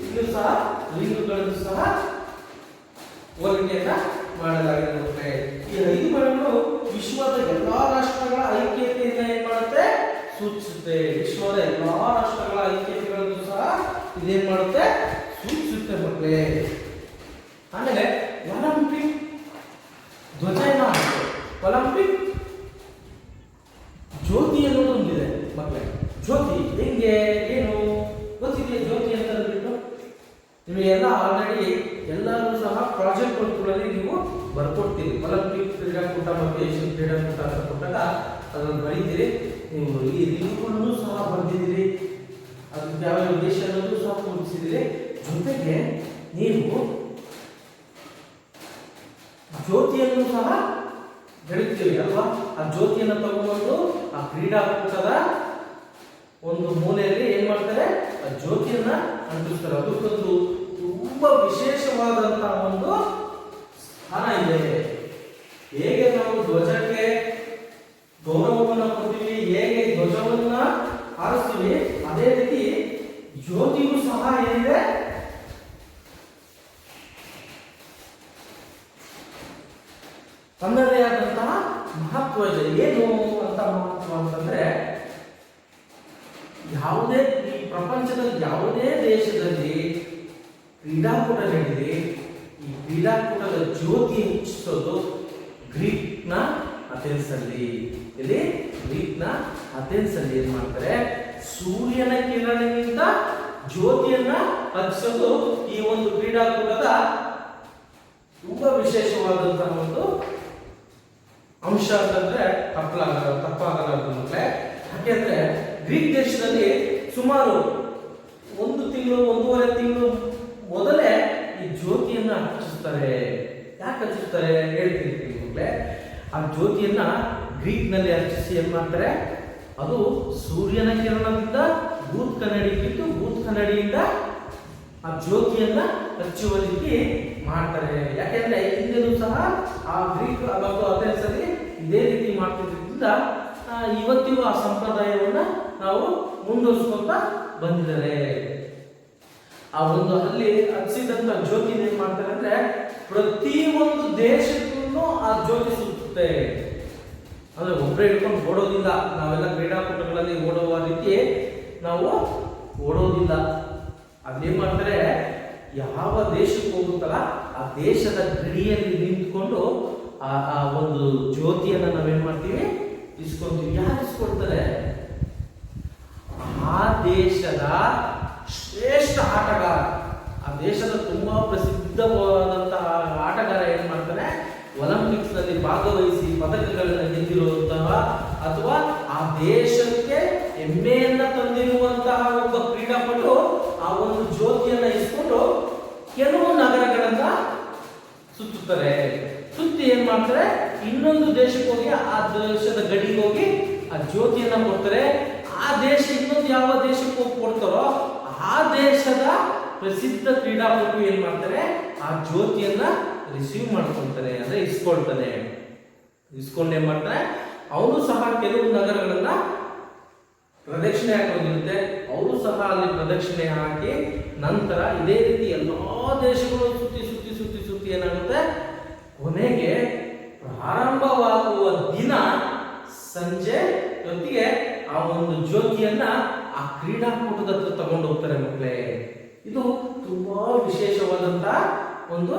ಇದು ಸಹ ರಿಂಗುಗಳನ್ನು ಸಹ ಹೋಲಿಕೆಯನ್ನ ಮಾಡಲಾಗಿದೆ. ಈ 5 ಬಣ್ಣಗಳು ವಿಶ್ವದ ಎಲ್ಲಾ ರಾಷ್ಟ್ರಗಳ ಐಕ್ಯತೆಯನ್ನ ಏನ್ ಮಾಡುತ್ತೆ? ಸೂಚಿಸುತ್ತೆ. ವಿಶ್ವದ ಎಲ್ಲಾ ರಾಷ್ಟ್ರಗಳ ಐಕ್ಯತೆಗಳನ್ನು ಸಹ ಇದೇನ್ ಮಾಡುತ್ತೆ? ಸೂಚಿಸುತ್ತೆ ಮಕ್ಕಳೇ. ಆಮೇಲೆ ಒಲಿಂಪಿಕ್ ಧ್ವಜ ಒಲಿಂಪಿಕ್ ಜ್ಯೋತಿ ಅನ್ನೋದು ಒಂದಿದೆ ಮಕ್ಕಳೇ. ಜ್ಯೋತಿ ಹೆಂಗೆ ಏನು ಗೊತ್ತಿದೆ? ಜ್ಯೋತಿ ಅಂತ ಅಂದ್ಬಿಟ್ಟು ನಿಮಗೆಲ್ಲ ಆಲ್ರೆಡಿ ಎಲ್ಲರೂ ಸಹ ಪ್ರಾಜೆಕ್ಟ್ ವರ್ಕ್ಗಳಲ್ಲಿ ನೀವು ಬರ್ಕೊಡ್ತೀರಿ. ಒಲಿಂಪಿಕ್ ಕ್ರೀಡಾಕೂಟ ಮತ್ತು ಏಷ್ಯನ್ ಕ್ರೀಡಾಕೂಟ ಅಂತ ಕೊಟ್ಟಾಗ ಅದನ್ನು ಬರೀತೀರಿ. ನೀವು ಈ ರಿಂಗುಗಳನ್ನು ಸಹ ಬರೆದಿದ್ದೀರಿ. ಅದಕ್ಕೆ ಯಾವ್ಯಾವ ದೇಶ ಅನ್ನೋದು ಸಹ ತೋರಿಸಿದಿರಿ. ಜೊತೆಗೆ ನೀವು ಜ್ಯೋತಿಯನ್ನು ಸಹ ಬೆಳಗ್ತೀವಿ ಅಲ್ವಾ? ಆ ಜ್ಯೋತಿಯನ್ನು ತಗೊಂಡು ಆ ಕ್ರೀಡಾಕೂಟದ ಒಂದು ಮೂಲೆಯಲ್ಲಿ ಏನ್ ಮಾಡ್ತಾರೆ? ಆ ಜ್ಯೋತಿಯನ್ನ ಅಂಟಿಸ್ತಾರೆ. ಅದಕ್ಕೊಂದು ತುಂಬಾ ವಿಶೇಷವಾದಂತಹ ಒಂದು ಸ್ಥಾನ ಇದೆ. ಹೇಗೆ ನಾವು ಧ್ವಜಕ್ಕೆ ಗೌರವವನ್ನು ಕೊಡ್ತೀವಿ, ಹೇಗೆ ಧ್ವಜವನ್ನ ಹಾರಿಸ್ತೀವಿ, ಅದೇ ರೀತಿ ಜ್ಯೋತಿಗೂ ಸಹ ಏನಿದೆ? ತನ್ನದೇ ಆದಂತಹ ಮಹತ್ವ ಇದೆ. ಏನು ಅಂತ ಮಹತ್ವ ಅಂತಂದ್ರೆ, ಯಾವುದೇ ಈ ಪ್ರಪಂಚದ ಯಾವುದೇ ದೇಶದಲ್ಲಿ ಕ್ರೀಡಾಕೂಟ ನಡೆದಿ, ಈ ಕ್ರೀಡಾಕೂಟದ ಜ್ಯೋತಿ ಹೆಚ್ಚಿಸೋದು ಗ್ರೀಕ್ನ ಅಥೆನ್ಸ್ ಅಲ್ಲಿ. ಇಲ್ಲಿ ಗ್ರೀಕ್ನ ಅಥೆನ್ಸ್ ಅಲ್ಲಿ ಏನ್ ಮಾಡ್ತಾರೆ? ಸೂರ್ಯನ ಕಿರಣದಿಂದ ಜ್ಯೋತಿಯನ್ನ ಹಚ್ಚಿಸೋದು ಈ ಒಂದು ಕ್ರೀಡಾಕೂಟದ ತುಂಬಾ ವಿಶೇಷವಾದಂತಹ ಒಂದು ಅಂಶ ಅಂತಂದ್ರೆ ತಪ್ಪಾಗಲಾರದು ಮಕ್ಕಳೇ. ಯಾಕೆಂದ್ರೆ ಗ್ರೀಕ್ ದೇಶದಲ್ಲಿ ಸುಮಾರು 1 ತಿಂಗಳು 1.5 ತಿಂಗಳು ಮೊದಲೇ ಈ ಜ್ಯೋತಿಯನ್ನ ಹಚ್ಚಿಸ್ತಾರೆ. ಯಾಕೆ ಹಚ್ಚಿಸ್ತಾರೆ ಹೇಳ್ತೀನಿ ಮಕ್ಕಳೇ. ಆ ಜ್ಯೋತಿಯನ್ನ ಗ್ರೀಕ್ ನಲ್ಲಿ ಅರ್ಚಿಸಿ ಏನ್ ಮಾಡ್ತಾರೆ, ಅದು ಸೂರ್ಯನ ಕಿರಣದಿಂದ ಬೂತ್ ಕನ್ನಡಿಗಿದ್ದು ಬೂತ್ ಕನ್ನಡಿಯಿಂದ ಆ ಜ್ಯೋತಿಯನ್ನ ಹಚ್ಚುವಲಿಕ್ಕೆ ಮಾಡ್ತಾರೆ. ಯಾಕೆಂದ್ರೆ ಹಿಂದೆನೂ ಸಹ ಆ ಗ್ರೀಕ್ ಮತ್ತು ಅಥೆನ್ಸ್ ಅಲ್ಲಿ ಇದೇ ರೀತಿ ಮಾಡ್ತಿದ್ರಿಂದ ಇವತ್ತಿಗೂ ಆ ಸಂಪ್ರದಾಯವನ್ನ ನಾವು ಮುಂದುವರಿಸ್ಕೊಂತ ಬಂದಿದ್ದಾರೆ. ಆ ಒಂದು ಅಲ್ಲಿ ಹಚ್ಚಿದಂತ ಜ್ಯೋತಿ ಏನ್ ಮಾಡ್ತಾರೆ ಅಂದ್ರೆ ಪ್ರತಿ ಒಂದು ದೇಶಕ್ಕೂ ಆ ಜ್ಯೋತಿ ಸುತ್ತುತ್ತೆ. ಅಂದ್ರೆ ಒಬ್ಬರೇ ಹಿಡ್ಕೊಂಡು ಓಡೋದಿಲ್ಲ. ನಾವೆಲ್ಲ ಕ್ರೀಡಾಕೂಟಗಳಲ್ಲಿ ಓಡುವ ರೀತಿ ನಾವು ಓಡೋದಿಲ್ಲ. ಅದೇನ್ ಮಾಡ್ತಾರೆ, ಯಾವ ದೇಶಕ್ಕೆ ಹೋಗುತ್ತಲ್ಲ ಆ ದೇಶದ ಗಡಿಯಲ್ಲಿ ನಿಂತ್ಕೊಂಡು ಆ ಒಂದು ಜ್ಯೋತಿಯನ್ನ ನಾವೇನ್ ಮಾಡ್ತೀವಿ, ಇಸ್ಕೊಂತೀವಿ. ಯಾರು ಇಸ್ಕೊಳ್ತಾರೆ? ಆ ದೇಶದ ಶ್ರೇಷ್ಠ ಆಟಗಾರ, ಆ ದೇಶದ ತುಂಬಾ ಪ್ರಸಿದ್ಧವಾದಂತಹ ಆಟಗಾರ ಏನ್ ಮಾಡ್ತಾನೆ, ಒಲಿಂಪಿಕ್ಸ್ ನಲ್ಲಿ ಭಾಗವಹಿಸಿ ಪದಕಗಳನ್ನ ಗೆದ್ದಿರುವಂತಹ ಅಥವಾ ಆ ದೇಶಕ್ಕೆ ಹೆಮ್ಮೆಯನ್ನ ತಂದಿರುವಂತಹ ಒಬ್ಬ ಕ್ರೀಡಾಪಟು ಆ ಒಂದು ಜ್ಯೋತಿಯನ್ನ ಇಸ್ಕೊಂಡು ಕೆಲವು ನಗರಗಳನ್ನ ಸುತ್ತುತ್ತಾರೆ. ಸುತ್ತಿ ಏನ್ ಮಾಡ್ತಾರೆ, ಇನ್ನೊಂದು ದೇಶಕ್ಕೆ ಹೋಗಿ ಆ ದೇಶದ ಗಡಿಗೆ ಹೋಗಿ ಆ ಜ್ಯೋತಿಯನ್ನ ಕೊಡ್ತಾರೆ. ಆ ದೇಶ ಇನ್ನೊಂದು ಯಾವ ದೇಶಕ್ಕೆ ಹೋಗಿ ಕೊಡ್ತಾರೋ ಆ ದೇಶದ ಪ್ರಸಿದ್ಧ ಕ್ರೀಡಾಪಟು ಏನ್ ಮಾಡ್ತಾರೆ, ಆ ಜ್ಯೋತಿಯನ್ನ ರಿಸೀವ್ ಮಾಡ್ಕೊಳ್ತಾನೆ, ಅಂದ್ರೆ ಇಸ್ಕೊಳ್ತಾನೆ. ಇಸ್ಕೊಂಡು ಏನ್ ಮಾಡ್ತಾನೆ, ಅವನು ಸಹ ಕೆಲವು ನಗರಗಳನ್ನ ಪ್ರದಕ್ಷಿಣೆ ಹಾಕೋದಿರುತ್ತೆ. ಅವರು ಸಹ ಅಲ್ಲಿ ಪ್ರದಕ್ಷಿಣೆ ಹಾಕಿ ನಂತರ ಇದೇ ರೀತಿ ಎಲ್ಲಾ ದೇಶಗಳು ಸುತ್ತಿ ಸುತ್ತಿ ಸುತ್ತಿ ಸುತ್ತಿ ಏನಾಗುತ್ತೆ, ಕೊನೆಗೆ ಪ್ರಾರಂಭವಾಗುವ ದಿನ ಸಂಜೆ ಹೊತ್ತಿಗೆ ಆ ಒಂದು ಜ್ಯೋತಿಯನ್ನ ಆ ಕ್ರೀಡಾಕೂಟದ ಹತ್ರ ತಗೊಂಡು ಹೋಗ್ತಾರೆ ಮಕ್ಕಳೇ. ಇದು ತುಂಬಾ ವಿಶೇಷವಾದಂತಹ ಒಂದು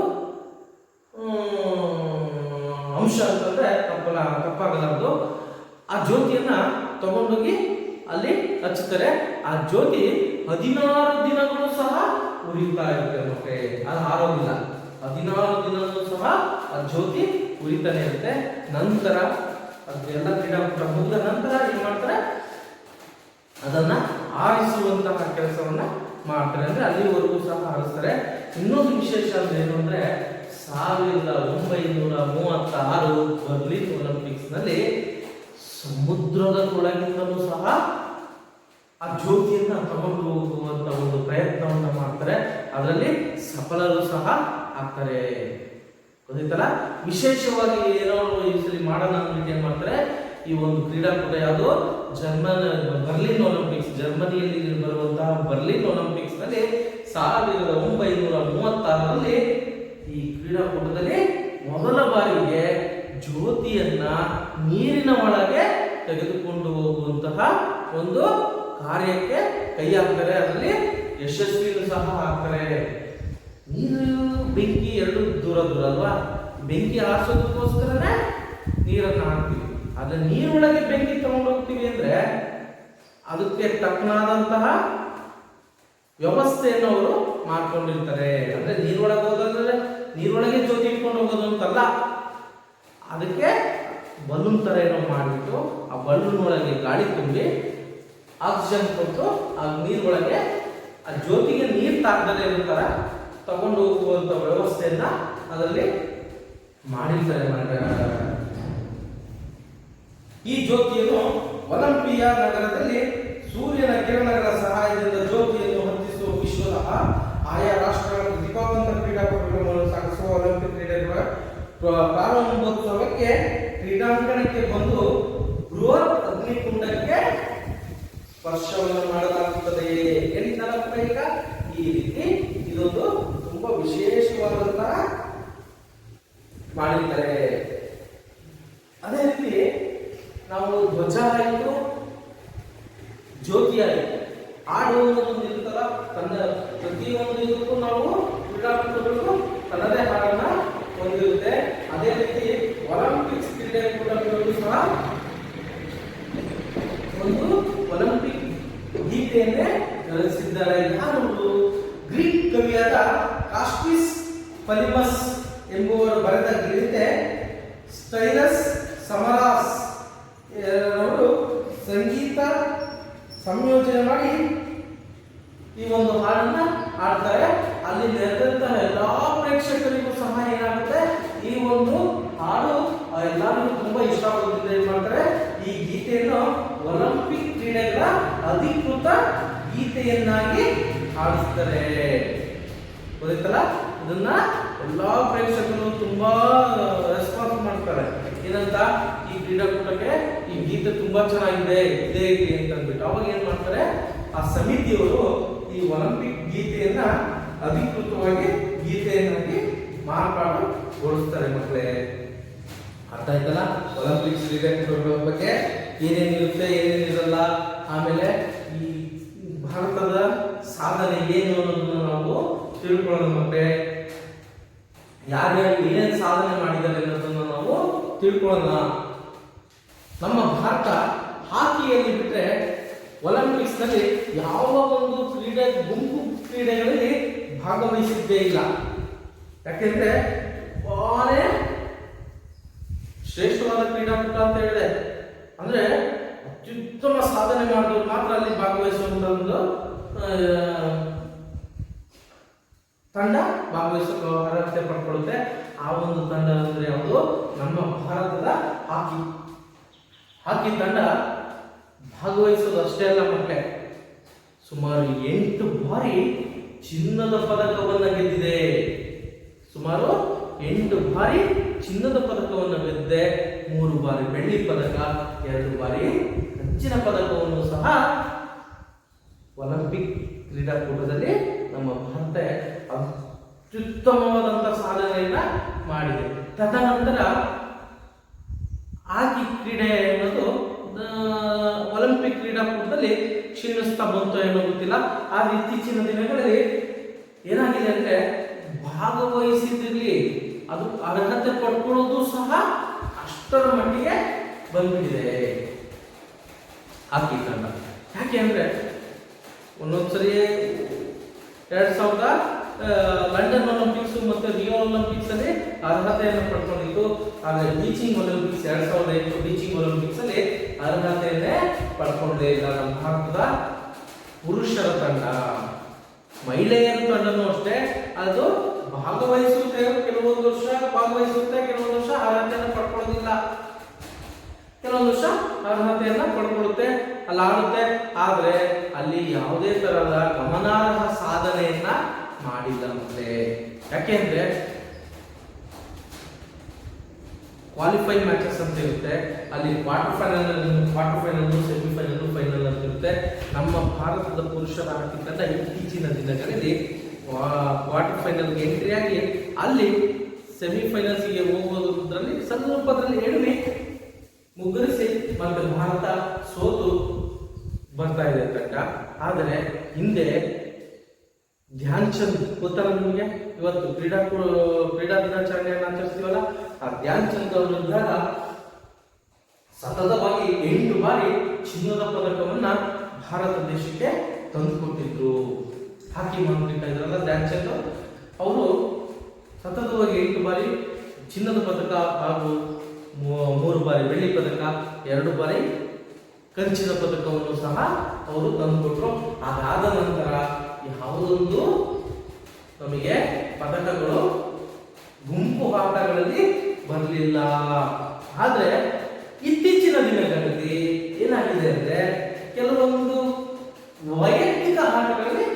ಅಂಶ ಅಂತಂದ್ರೆ ತಪ್ಪಾಗಲಾರದು. ಆ ಜ್ಯೋತಿಯನ್ನ ತಗೊಂಡೋಗಿ ಅಲ್ಲಿ ಹಚ್ಚುತ್ತಾರೆ. ಆ ಜ್ಯೋತಿ 16 ದಿನಗಳು ಸಹ ಉರಿತಾ ಇರುತ್ತೆ ಮಕ್ಕಳೇ, ಅದು ಆರೋದಿಲ್ಲ. 16 ದಿನಗಳು ಸಹ ಆ ಜ್ಯೋತಿ ಉರಿತಾನೆ ಇರುತ್ತೆ. ನಂತರ ಅದೆಲ್ಲ ಕ್ರೀಡಾಕೂಟ ಮುಗಿದ ನಂತರ ಏನ್ ಮಾಡ್ತಾರೆ, ಅದನ್ನ ಆರಿಸುವಂತಹ ಕೆಲಸವನ್ನ ಮಾಡ್ತಾರೆ. ಅಂದ್ರೆ ಅಲ್ಲಿವರೆಗೂ ಸಹ ಆರಿಸ್ತಾರೆ. ಇನ್ನೊಂದು ವಿಶೇಷ ಅಂದ್ರೆ ಏನು ಅಂದ್ರೆ 1936 ಬರ್ಲಿನ್ ಒಲಿಂಪಿಕ್ಸ್ ನಲ್ಲಿ ಸಮುದ್ರದ ಒಳಗಿಂದಲೂ ಸಹ ಆ ಜ್ಯೋತಿಯನ್ನ ತಗೊಂಡು ಹೋಗುವಂತ ಒಂದು ಪ್ರಯತ್ನವನ್ನ ಮಾಡ್ತಾರೆ. ಅದರಲ್ಲಿ ಸಫಲರು ಸಹ ಆಗ್ತಾರೆ. ಗೊತ್ತಾಯ್ತಲ್ಲ, ವಿಶೇಷವಾಗಿ ಏನೋ ಈ ಸಲ ಮಾಡೋಣ ಅಂದ್ಬಿಟ್ಟು ಏನ್ ಮಾಡ್ತಾರೆ, ಈ ಒಂದು ಕ್ರೀಡಾಕೂಟ ಯಾವುದು ಬರ್ಲಿನ್ ಒಲಿಂಪಿಕ್ಸ್, ಜರ್ಮನಿಯಲ್ಲಿ ಬರುವಂತಹ ಬರ್ಲಿನ್ ಒಲಿಂಪಿಕ್ಸ್ ನಲ್ಲಿ 1936ರಲ್ಲಿ ಈ ಕ್ರೀಡಾಕೂಟದಲ್ಲಿ ಮೊದಲ ಬಾರಿಗೆ ಜ್ಯೋತಿಯನ್ನ ನೀರಿನ ಒಳಗೆ ತೆಗೆದುಕೊಂಡು ಹೋಗುವಂತಹ ಒಂದು ಕಾರ್ಯಕ್ಕೆ ಕೈ ಹಾಕ್ತಾರೆ. ಅದರಲ್ಲಿ ಯಶಸ್ವಿನೂ ಸಹ ಆಗ್ತಾರೆ. ನೀರು ಬೆಂಕಿ ಎರಡು ದೂರ ದೂರ ಅಲ್ವಾ, ಬೆಂಕಿ ಆರಿಸೋದಕ್ಕೋಸ್ಕರನೇ ನೀರನ್ನು ಹಾಕ್ತೀವಿ. ಆದ್ರೆ ನೀರೊಳಗೆ ಬೆಂಕಿ ತಗೊಂಡು ಹೋಗ್ತೀವಿ ಅಂದ್ರೆ ಅದಕ್ಕೆ ತಕ್ಕನಾದಂತಹ ವ್ಯವಸ್ಥೆಯನ್ನು ಅವರು ಮಾಡ್ಕೊಂಡಿರ್ತಾರೆ. ಅಂದ್ರೆ ನೀರೊಳಗೆ ಹೋದಂದ್ರೆ ನೀರೊಳಗೆ ಜ್ಯೋತಿ ಇಟ್ಕೊಂಡು ಹೋಗೋದು ಅಂತಲ್ಲ, ಅದಕ್ಕೆ ಬಲೂನ್ ತರ ಏನೋ ಮಾಡಿಬಿಟ್ಟು ಆ ಬಲೂನ್ ಒಳಗೆ ಗಾಳಿ ತುಂಬಿ ಆಕ್ಸಿಜನ್ ಕೊಟ್ಟು ಆ ನೀರೊಳಗೆ ಆ ಜ್ಯೋತಿಗೆ ನೀರು ತಾಕದಲ್ಲೇ ಇರೋ ತರ ತಗೊಂಡು ಹೋಗುವಂತ ವ್ಯವಸ್ಥೆಯನ್ನ ಅದರಲ್ಲಿ ಮಾಡಿರ್ತಾರೆ. ಈ ಜ್ಯೋತಿಯನ್ನು ಒಲಿಂಪಿಯಾ ನಗರದಲ್ಲಿ ಸೂರ್ಯನ ಕಿರಣಗಳ ಸಹಾಯದಿಂದ ಜ್ಯೋತಿಯನ್ನು ಹೊತ್ತಿಸುವ ವಿಶ್ವದ ಆಯಾ ರಾಷ್ಟ್ರಗಳ ಪ್ರತಿಭಾವಂತ ಕ್ರೀಡಾಪಟುಗಳನ್ನು ಸಾಗಿಸುವ ಒಲಿಂಪಿಕ್ ಕ್ರೀಡೆಗಳ ಪ್ರಾರಂಭೋತ್ಸವಕ್ಕೆ ಕ್ರೀಡಾಂಗಣಕ್ಕೆ ಬಂದು ಬೃಹತ್ ಅಗ್ನಿಕುಂಡಕ್ಕೆ ಸ್ಪರ್ಶವನ್ನು ಮಾಡಲಾಗುತ್ತದೆ. ಎಲ್ಲಿಂದ ಈಗ ಈ ರೀತಿ ಇದೊಂದು ತುಂಬಾ ವಿಶೇಷವಾದಂತಹ ಮಾಡಿದ್ದಾರೆ. ಅದೇ ರೀತಿ ನಾವು ಧ್ವಜ ಆಯಿತು, ಜ್ಯೋತಿ ಆಯಿತು, ಹಾಡುವುದು ಇರುತ್ತಲ್ಲ, ಪ್ರತಿಯೊಂದು ಇದಕ್ಕೂ ನಾವು ಕ್ರೀಡಾಪಟುಗಳಿಗೂ ತನ್ನದೇ ಹಾಡನ್ನ ಹೊಂದಿರುತ್ತೆ. ಅದೇ ರೀತಿ ಒಲಿಂಪಿಕ್ಸ್ ಕ್ರೀಡೆಗಳು ಸಹ ಒಂದು ಒಲಿಂಪಿಕ್ ಗೀತೆಯನ್ನೇ ರಚಿಸಿದ್ದಾರೆ. ಯಾರು? ಗ್ರೀಕ್ ಕವಿಯಾದ ಕಾಸ್ಟಿಸ್ ಫಲಿಮಸ್ ಎಂಬುವರು ಬರೆದ ಗೀತೆ ಸ್ಟೈಲಸ್ ಸಮರಾಸ್ ಅವರು ಸಂಗೀತ ಸಂಯೋಜನೆ ಮಾಡಿ ಈ ಒಂದು ಹಾಡನ್ನ ಹಾಡ್ತಾರೆ. ಅಲ್ಲಿ ನೆರೆದಂತಹ ಎಲ್ಲಾ ಪ್ರೇಕ್ಷಕರಿಗೂ ಸಹ ಏನಾಗುತ್ತೆ, ಈ ಒಂದು ಹಾಡು ಎಲ್ಲರಿಗೂ ತುಂಬಾ ಇಷ್ಟ ಆಗೋದ್ರಿಂದ ಏನ್ ಮಾಡ್ತಾರೆ, ಈ ಗೀತೆಯನ್ನು ಒಲಿಂಪಿಕ್ ಕ್ರೀಡೆಗಳ ಅಧಿಕೃತ ಗೀತೆಯನ್ನಾಗಿ ಆಡಿಸ್ತಾರೆ. ಗೊತ್ತಾಯ್ತಲ್ಲ, ಇದನ್ನ ಎಲ್ಲಾ ಪ್ರೇಕ್ಷಕರು ತುಂಬಾ ರೆಸ್ಪಾನ್ಸ್ ಮಾಡ್ತಾರೆ. ಏನಂತ, ಈ ಕ್ರೀಡಾಕೂಟಕ್ಕೆ ಈ ಗೀತೆ ತುಂಬಾ ಚೆನ್ನಾಗಿದೆ, ಇದೇ ಇರ್ಲಿ ಅಂತ ಅಂದ್ಬಿಟ್ಟು ಅವಾಗ ಏನ್ ಮಾಡ್ತಾರೆ, ಆ ಸಮಿತಿಯವರು ಈ ಒಲಿಂಪಿಕ್ ಗೀತೆಯನ್ನ ಅಧಿಕೃತವಾಗಿ ಗೀತೆಯನ್ನಾಗಿ ಮಾರ್ಪಾಡುಗೊಳಿಸ್ತಾರೆ. ಮಕ್ಕಳೇ, ಅರ್ಥ ಆಯ್ತಲ್ಲ ಒಲಿಂಪಿಕ್ಸ್ ಕ್ರೀಡಾಕೂಟಗಳ ಬಗ್ಗೆ ಏನೇನಿರುತ್ತೆ ಏನೇನಿರಲ್ಲ, ಆಮೇಲೆ ಈ ಭಾರತದ ಸಾಧನೆ ಏನು ಅನ್ನೋದನ್ನ ನಾವು ತಿಳ್ಕೊಳ್ಳೋಣ. ಮಕ್ಕಳೇ, ಯಾರ್ಯಾರು ಏನೇನು ಸಾಧನೆ ಮಾಡಿದ್ದಾರೆ ಅನ್ನೋದನ್ನ ನಾವು ತಿಳ್ಕೊಳ್ಳೋಣ. ನಮ್ಮ ಭಾರತ ಹಾಕಿಯಲ್ಲಿ ಬಿಟ್ಟರೆ ಒಲಿಂಪಿಕ್ಸ್ ನಲ್ಲಿ ಯಾವ ಒಂದು ಗುಂಪು ಕ್ರೀಡೆಗಳಲ್ಲಿ ಭಾಗವಹಿಸಿದ್ದೇ ಇಲ್ಲ. ಯಾಕೆಂದ್ರೆ ಬಾಳೆ ಶ್ರೇಷ್ಠವಾದ ಕ್ರೀಡಾಕೂಟ ಅಂತ ಹೇಳಿದೆ. ಅಂದ್ರೆ ಅತ್ಯುತ್ತಮ ಸಾಧನೆ ಮಾಡಿದವರು ಮಾತ್ರ ಅಲ್ಲಿ ಭಾಗವಹಿಸುವಂತ ಒಂದು ತಂಡ ಭಾಗವಹಿಸಲು ಅರ್ಹತೆ ಪಡ್ಕೊಳ್ಳುತ್ತೆ. ಆ ಒಂದು ತಂಡ ಅಂದ್ರೆ ಯಾವುದು, ನಮ್ಮ ಭಾರತದ ಹಾಕಿ ತಂಡ ಭಾಗವಹಿಸೋದು ಅಷ್ಟೇ ಅಲ್ಲ ಮಕ್ಕಳೇ, ಸುಮಾರು 8 ಬಾರಿ ಚಿನ್ನದ ಪದಕವನ್ನು ಗೆದ್ದಿದೆ. ಸುಮಾರು 8 ಬಾರಿ ಚಿನ್ನದ ಪದಕವನ್ನು ಗೆದ್ದಿದೆ. 3 ಬಾರಿ ಬೆಳ್ಳಿ ಪದಕ, 2 ಬಾರಿ ಕಂಚಿನ ಪದಕವನ್ನು ಸಹ ಒಲಿಂಪಿಕ್ ಕ್ರೀಡಾಕೂಟದಲ್ಲಿ ನಮ್ಮ ಭಾರತ ಅತ್ಯುತ್ತಮವಾದಂತಹ ಸಾಧನೆಯನ್ನ ಮಾಡಿದೆ. ತದನಂತರ ಹಾಕಿ ಕ್ರೀಡೆ ಅನ್ನೋದು ಒಲಿಂಪಿಕ್ ಕ್ರೀಡಾಕೂಟದಲ್ಲಿ ಕ್ಷೀಣಿಸ್ತಾ ಬಂತು ಏನೋ ಗೊತ್ತಿಲ್ಲ. ಆದ್ರೆ ಇತ್ತೀಚಿನ ದಿನಗಳಲ್ಲಿ ಏನಾಗಿದೆ ಅಂದ್ರೆ, ಭಾಗವಹಿಸಿದಿರಲಿ ಅದು ಅರ್ಹತೆ ಪಡ್ಕೊಳ್ಳೋದು ಸಹ ಅಷ್ಟರ ಮಟ್ಟಿಗೆ ಬಂದ್ಬಿಟ್ಟಿದೆ ಹಾಕಿ ತಂಡ. ಯಾಕೆ ಅಂದ್ರೆ ಒಂದೊಂದ್ಸರಿ 2000 ಲಂಡನ್ ಒಲಿಂಪಿಕ್ಸ್ ಮತ್ತು ರಿಯೋ ಒಲಿಂಪಿಕ್ಸ್ ಅಲ್ಲಿ ಅರ್ಹತೆಯನ್ನು ಪಡ್ಕೊಂಡಿತ್ತು. ಆದರೆ ಬೀಚಿಂಗ್ ಒಲಿಂಪಿಕ್ಸ್ 2005 ಬೀಚಿಂಗ್ ಒಲಿಂಪಿಕ್ಸ್ ಅಲ್ಲಿ ಅರ್ಹತೆಯನ್ನೇ ಪಡ್ಕೊಂಡೇ ಇಲ್ಲ ನಮ್ಮ ಭಾರತದ ಪುರುಷರ ತಂಡ. ಮಹಿಳೆಯರ ತಂಡನೂ ಅಷ್ಟೇ, ಅದು ಭಾಗವಹಿಸುತ್ತೆ, ಕೆಲವೊಂದು ವರ್ಷ ಭಾಗವಹಿಸುತ್ತೆ, ಕೆಲವೊಂದು ವರ್ಷ ಅರ್ಹತೆಯನ್ನು ಪಡ್ಕೊಳ್ಳೋದಿಲ್ಲ, ಕೆಲವೊಂದು ವರ್ಷ ಅರ್ಹತೆಯನ್ನ ಪಡ್ಕೊಳ್ಳುತ್ತೆ, ಅಲ್ಲಿ ಆಡುತ್ತೆ. ಆದ್ರೆ ಅಲ್ಲಿ ಯಾವುದೇ ತರಹದ ಗಮನಾರ್ಹ ಸಾಧನೆಯನ್ನ ಮಾಡಿಲ್ಲ ಮತ್ತೆ. ಯಾಕೆಂದ್ರೆ ಕ್ವಾಲಿಫೈ ಮ್ಯಾಚಸ್ ಅಂತ ಇರುತ್ತೆ, ಅಲ್ಲಿ ಕ್ವಾರ್ಟರ್ ಫೈನಲ್, ಸೆಮಿಫೈನಲ್, ಫೈನಲ್ ಅಂತ ಇರುತ್ತೆ. ನಮ್ಮ ಭಾರತದ ಪುರುಷರ ಹಾಕಿ ತಂಡ ಇತ್ತೀಚಿನ ದಿನಗಳಲ್ಲಿ ಕ್ವಾರ್ಟರ್ ಫೈನಲ್ಗೆ ಎಂಟ್ರಿ ಆಗಿ ಅಲ್ಲಿ ಸೆಮಿಫೈನಲ್ಸ್ಗೆ ಹೋಗೋದ್ರಲ್ಲಿ ಸ್ವಲ್ಪದಲ್ಲಿ ಎಡವಿ ಮುಗ್ಗರಿಸಿ ಮತ್ತೆ ಭಾರತ ಸೋತು ಬರ್ತಾ ಇದೆ ತಂಡ. ಆದರೆ ಹಿಂದೆ ಧ್ಯಾನ್ ಚಂದ್ ಗೊತ್ತಲ್ಲ ನಿಮಗೆ, ಇವತ್ತು ಕ್ರೀಡಾ ದಿನಾಚರಣೆಯನ್ನು ಆಚರಿಸ್ತೀವಲ್ಲ, ಆ ಧ್ಯಾನ್ ಚಂದ್ ಅವರಿದ್ದಾಗ ಸತತವಾಗಿ 8 ಬಾರಿ ಚಿನ್ನದ ಪದಕವನ್ನ ಭಾರತ ದೇಶಕ್ಕೆ ತಂದುಕೊಟ್ಟಿದ್ರು. ಹಾಕಿ ಮಾಂತ್ರಿಕ ಇದ್ರಲ್ಲ ಧ್ಯಾನ್ ಚಂದ್, ಅವರು ಸತತವಾಗಿ 8 ಬಾರಿ ಚಿನ್ನದ ಪದಕ ಹಾಗೂ 3 ಬಾರಿ ಬೆಳ್ಳಿ ಪದಕ, 2 ಬಾರಿ ಕಂಚಿನ ಪದಕವನ್ನು ಸಹ ಅವರು ತಂದುಕೊಟ್ರು. ಅದಾದ ನಂತರ ಯಾವುದೊಂದು ನಮಗೆ ಪದಕಗಳು ಗುಂಪು ಆಟಗಳಲ್ಲಿ ಬರಲಿಲ್ಲ. ಆದ್ರೆ ಇತ್ತೀಚಿನ ದಿನಗಳಲ್ಲಿ ಏನಾಗಿದೆ ಅಂದ್ರೆ, ಕೆಲವೊಂದು ವೈಯಕ್ತಿಕ ಆಟಗಳಲ್ಲಿ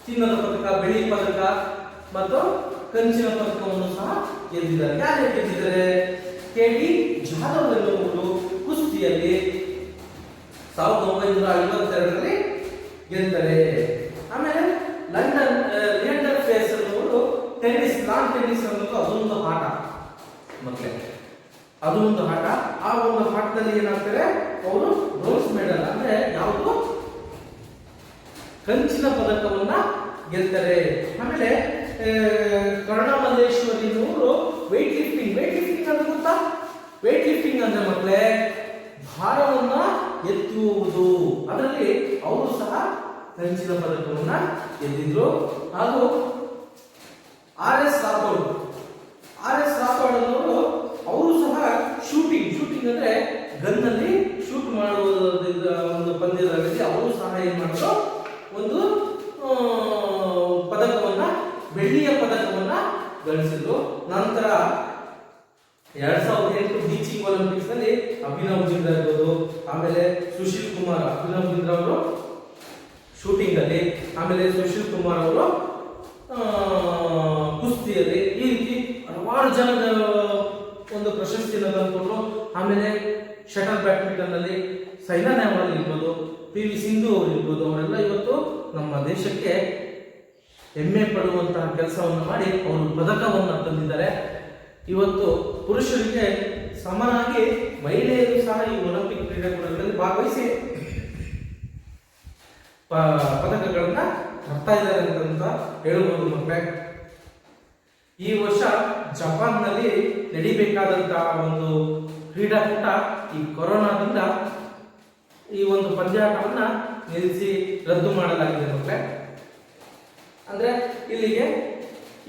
ಚಿನ್ನದ ಪದಕ, ಬೆಳ್ಳಿ ಪದಕ ಮತ್ತು ಕಂಚಿನ ಪದಕವನ್ನು ಸಹ ಗೆದ್ದಿದ್ದಾರೆ. ಯಾರು ಗೆದ್ದಿದ್ದಾರೆ? KD ಜಾಧವ್ ಎನ್ನುವರು ಕುಸ್ತಿಯಲ್ಲಿ 1952ರಲ್ಲಿ ಗೆದ್ದರೆ. ಆಮೇಲೆ ಲಿಯಾಂಡರ್ ಪೇಸ್ ಅನ್ನುವರು ಲಾನ್ ಟೆನ್ನಿಸ್ ಅನ್ನೋದು ಅದೊಂದು ಆಟ ಮಕ್ಕಳೇ, ಅದು ಒಂದು ಆಟ. ಆ ಒಂದು ಆಟದಲ್ಲಿ ಏನಾಗ್ತಾರೆ, ಅವರು ಬ್ರೋನ್ಸ್ ಮೆಡಲ್ ಅಂದ್ರೆ ಯಾವುದು ಕಂಚಿನ ಪದಕವನ್ನ ಗೆಲ್ತಾರೆ. ಆಮೇಲೆ ಕರ್ಣ ಮಲ್ಲೇಶ್ವರಿನವರು weight lifting ಅಂದ್ರೆ ಗೊತ್ತಾ? weight lifting ಅಂದ್ರೆ ಮಕ್ಕಳೇ ಭಾರವನ್ನ ಎತ್ತುವುದು, ಅದರಲ್ಲಿ ಅವರು ಸಹ ಕಂಚಿನ ಪದಕವನ್ನ ಗೆದ್ದಿದ್ರು. ಹಾಗೂ RS ರಾಥೋಡ್ ಅನ್ನೋರು ಅವರು ಸಹ ಶೂಟಿಂಗ್ ಅಂದ್ರೆ ಗನ್ನಲ್ಲಿ ಶೂಟ್ ಮಾಡುವುದರಿಂದ ಒಂದು ಪಂದ್ಯದಲ್ಲಿ ಅವರು ಸಹ ಏನ್ ಮಾಡಿದ್ರು, ಒಂದು ಬೆಳ್ಳಿಯ ಪದಕವನ್ನ ಗಳಿಸಿದ್ರು. ನಂತರ 2008 ಒಲಿಂಪಿಕ್ಸ್ ನಲ್ಲಿ ಅಭಿನವ್ ಬಿಂದ್ರಾ ಇರ್ಬೋದು, ಆಮೇಲೆ ಸುಶೀಲ್ ಕುಮಾರ್, ಅಭಿನವ್ ಬಿಂದ್ರಾ ಅವರು ಶೂಟಿಂಗ್ ಅಲ್ಲಿ, ಆಮೇಲೆ ಸುಶೀಲ್ ಕುಮಾರ್ ಅವರು ಕುಸ್ತಿಯಲ್ಲಿ, ಈ ರೀತಿ ಹಲವಾರು ಜನದ ಒಂದು ಪ್ರಶಸ್ತಿಯನ್ನು ತಂದುಕೊಟ್ರು. ಆಮೇಲೆ ಶಟಲ್ ಬ್ಯಾಡ್ಮಿಂಟನ್ ನಲ್ಲಿ ಸೈನಾ ನೆಹ್ವಾಲ್ ಇರ್ಬೋದು, ಪಿ ವಿ ಸಿಂಧು ಅವರು ಇರ್ಬೋದು, ಅವರೆಲ್ಲ ಇವತ್ತು ನಮ್ಮ ದೇಶಕ್ಕೆ ಹೆಮ್ಮೆ ಪಡುವಂತಹ ಕೆಲಸವನ್ನು ಮಾಡಿ ಅವರು ಪದಕವನ್ನು ತಂದಿದ್ದಾರೆ. ಇವತ್ತು ಪುರುಷರಿಗೆ ಸಮನಾಗಿ ಮಹಿಳೆಯರು ಸಹ ಈ ಒಲಿಂಪಿಕ್ ಕ್ರೀಡಾಕೂಟಗಳಲ್ಲಿ ಭಾಗವಹಿಸಿ ಪದಕಗಳನ್ನ ತರ್ತಾ ಇದ್ದಾರೆ ಅಂತ ಹೇಳ್ಬೋದು ಮಕ್ಕಳೇ. ಈ ವರ್ಷ ಜಪಾನ್ನಲ್ಲಿ ನಡಿಬೇಕಾದಂತಹ ಒಂದು ಕ್ರೀಡಾಕೂಟ ಈ ಕೊರೋನಾದಿಂದ ಈ ಒಂದು ಪಂದ್ಯಾಟವನ್ನ ನಿಲ್ಲಿಸಿ ರದ್ದು ಮಾಡಲಾಗಿದೆ ಮಕ್ಕಳೇ. ಅಂದ್ರೆ ಇಲ್ಲಿಗೆ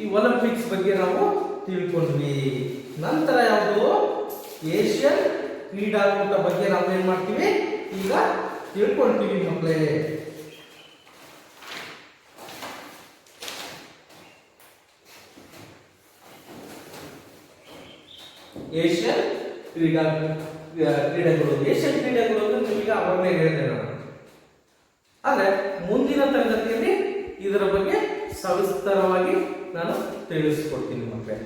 ಈ ಒಲಿಂಪಿಕ್ಸ್ ಬಗ್ಗೆ ನಾವು ತಿಳ್ಕೊಂಡ್ವಿ. ನಂತರ ಯಾವುದು ಏಷ್ಯನ್ ಕ್ರೀಡಾಕೂಟ ಬಗ್ಗೆ ನಾವು ಏನ್ ಮಾಡ್ತೀವಿ ಈಗ ತಿಳ್ಕೊಳ್ತೀವಿ ಮಕ್ಕಳೇ. ಏಷ್ಯನ್ ಕ್ರೀಡೆಗಳು ಏಷ್ಯನ್ ಕ್ರೀಡೆಗಳು ಅಂದ್ರೆ ನಿಮಗೆ ಅವಾಗಲೇ ಹೇಳಿದೆ ನಾನು. ಆದ್ರೆ ಮುಂದಿನ ತರಗತಿಯಲ್ಲಿ ಇದರ ಬಗ್ಗೆ ಸವಿಸ್ತರವಾಗಿ ನಾನು ತಿಳಿಸಿಕೊಡ್ತೀನಿ ಮಕ್ಕಳೇ.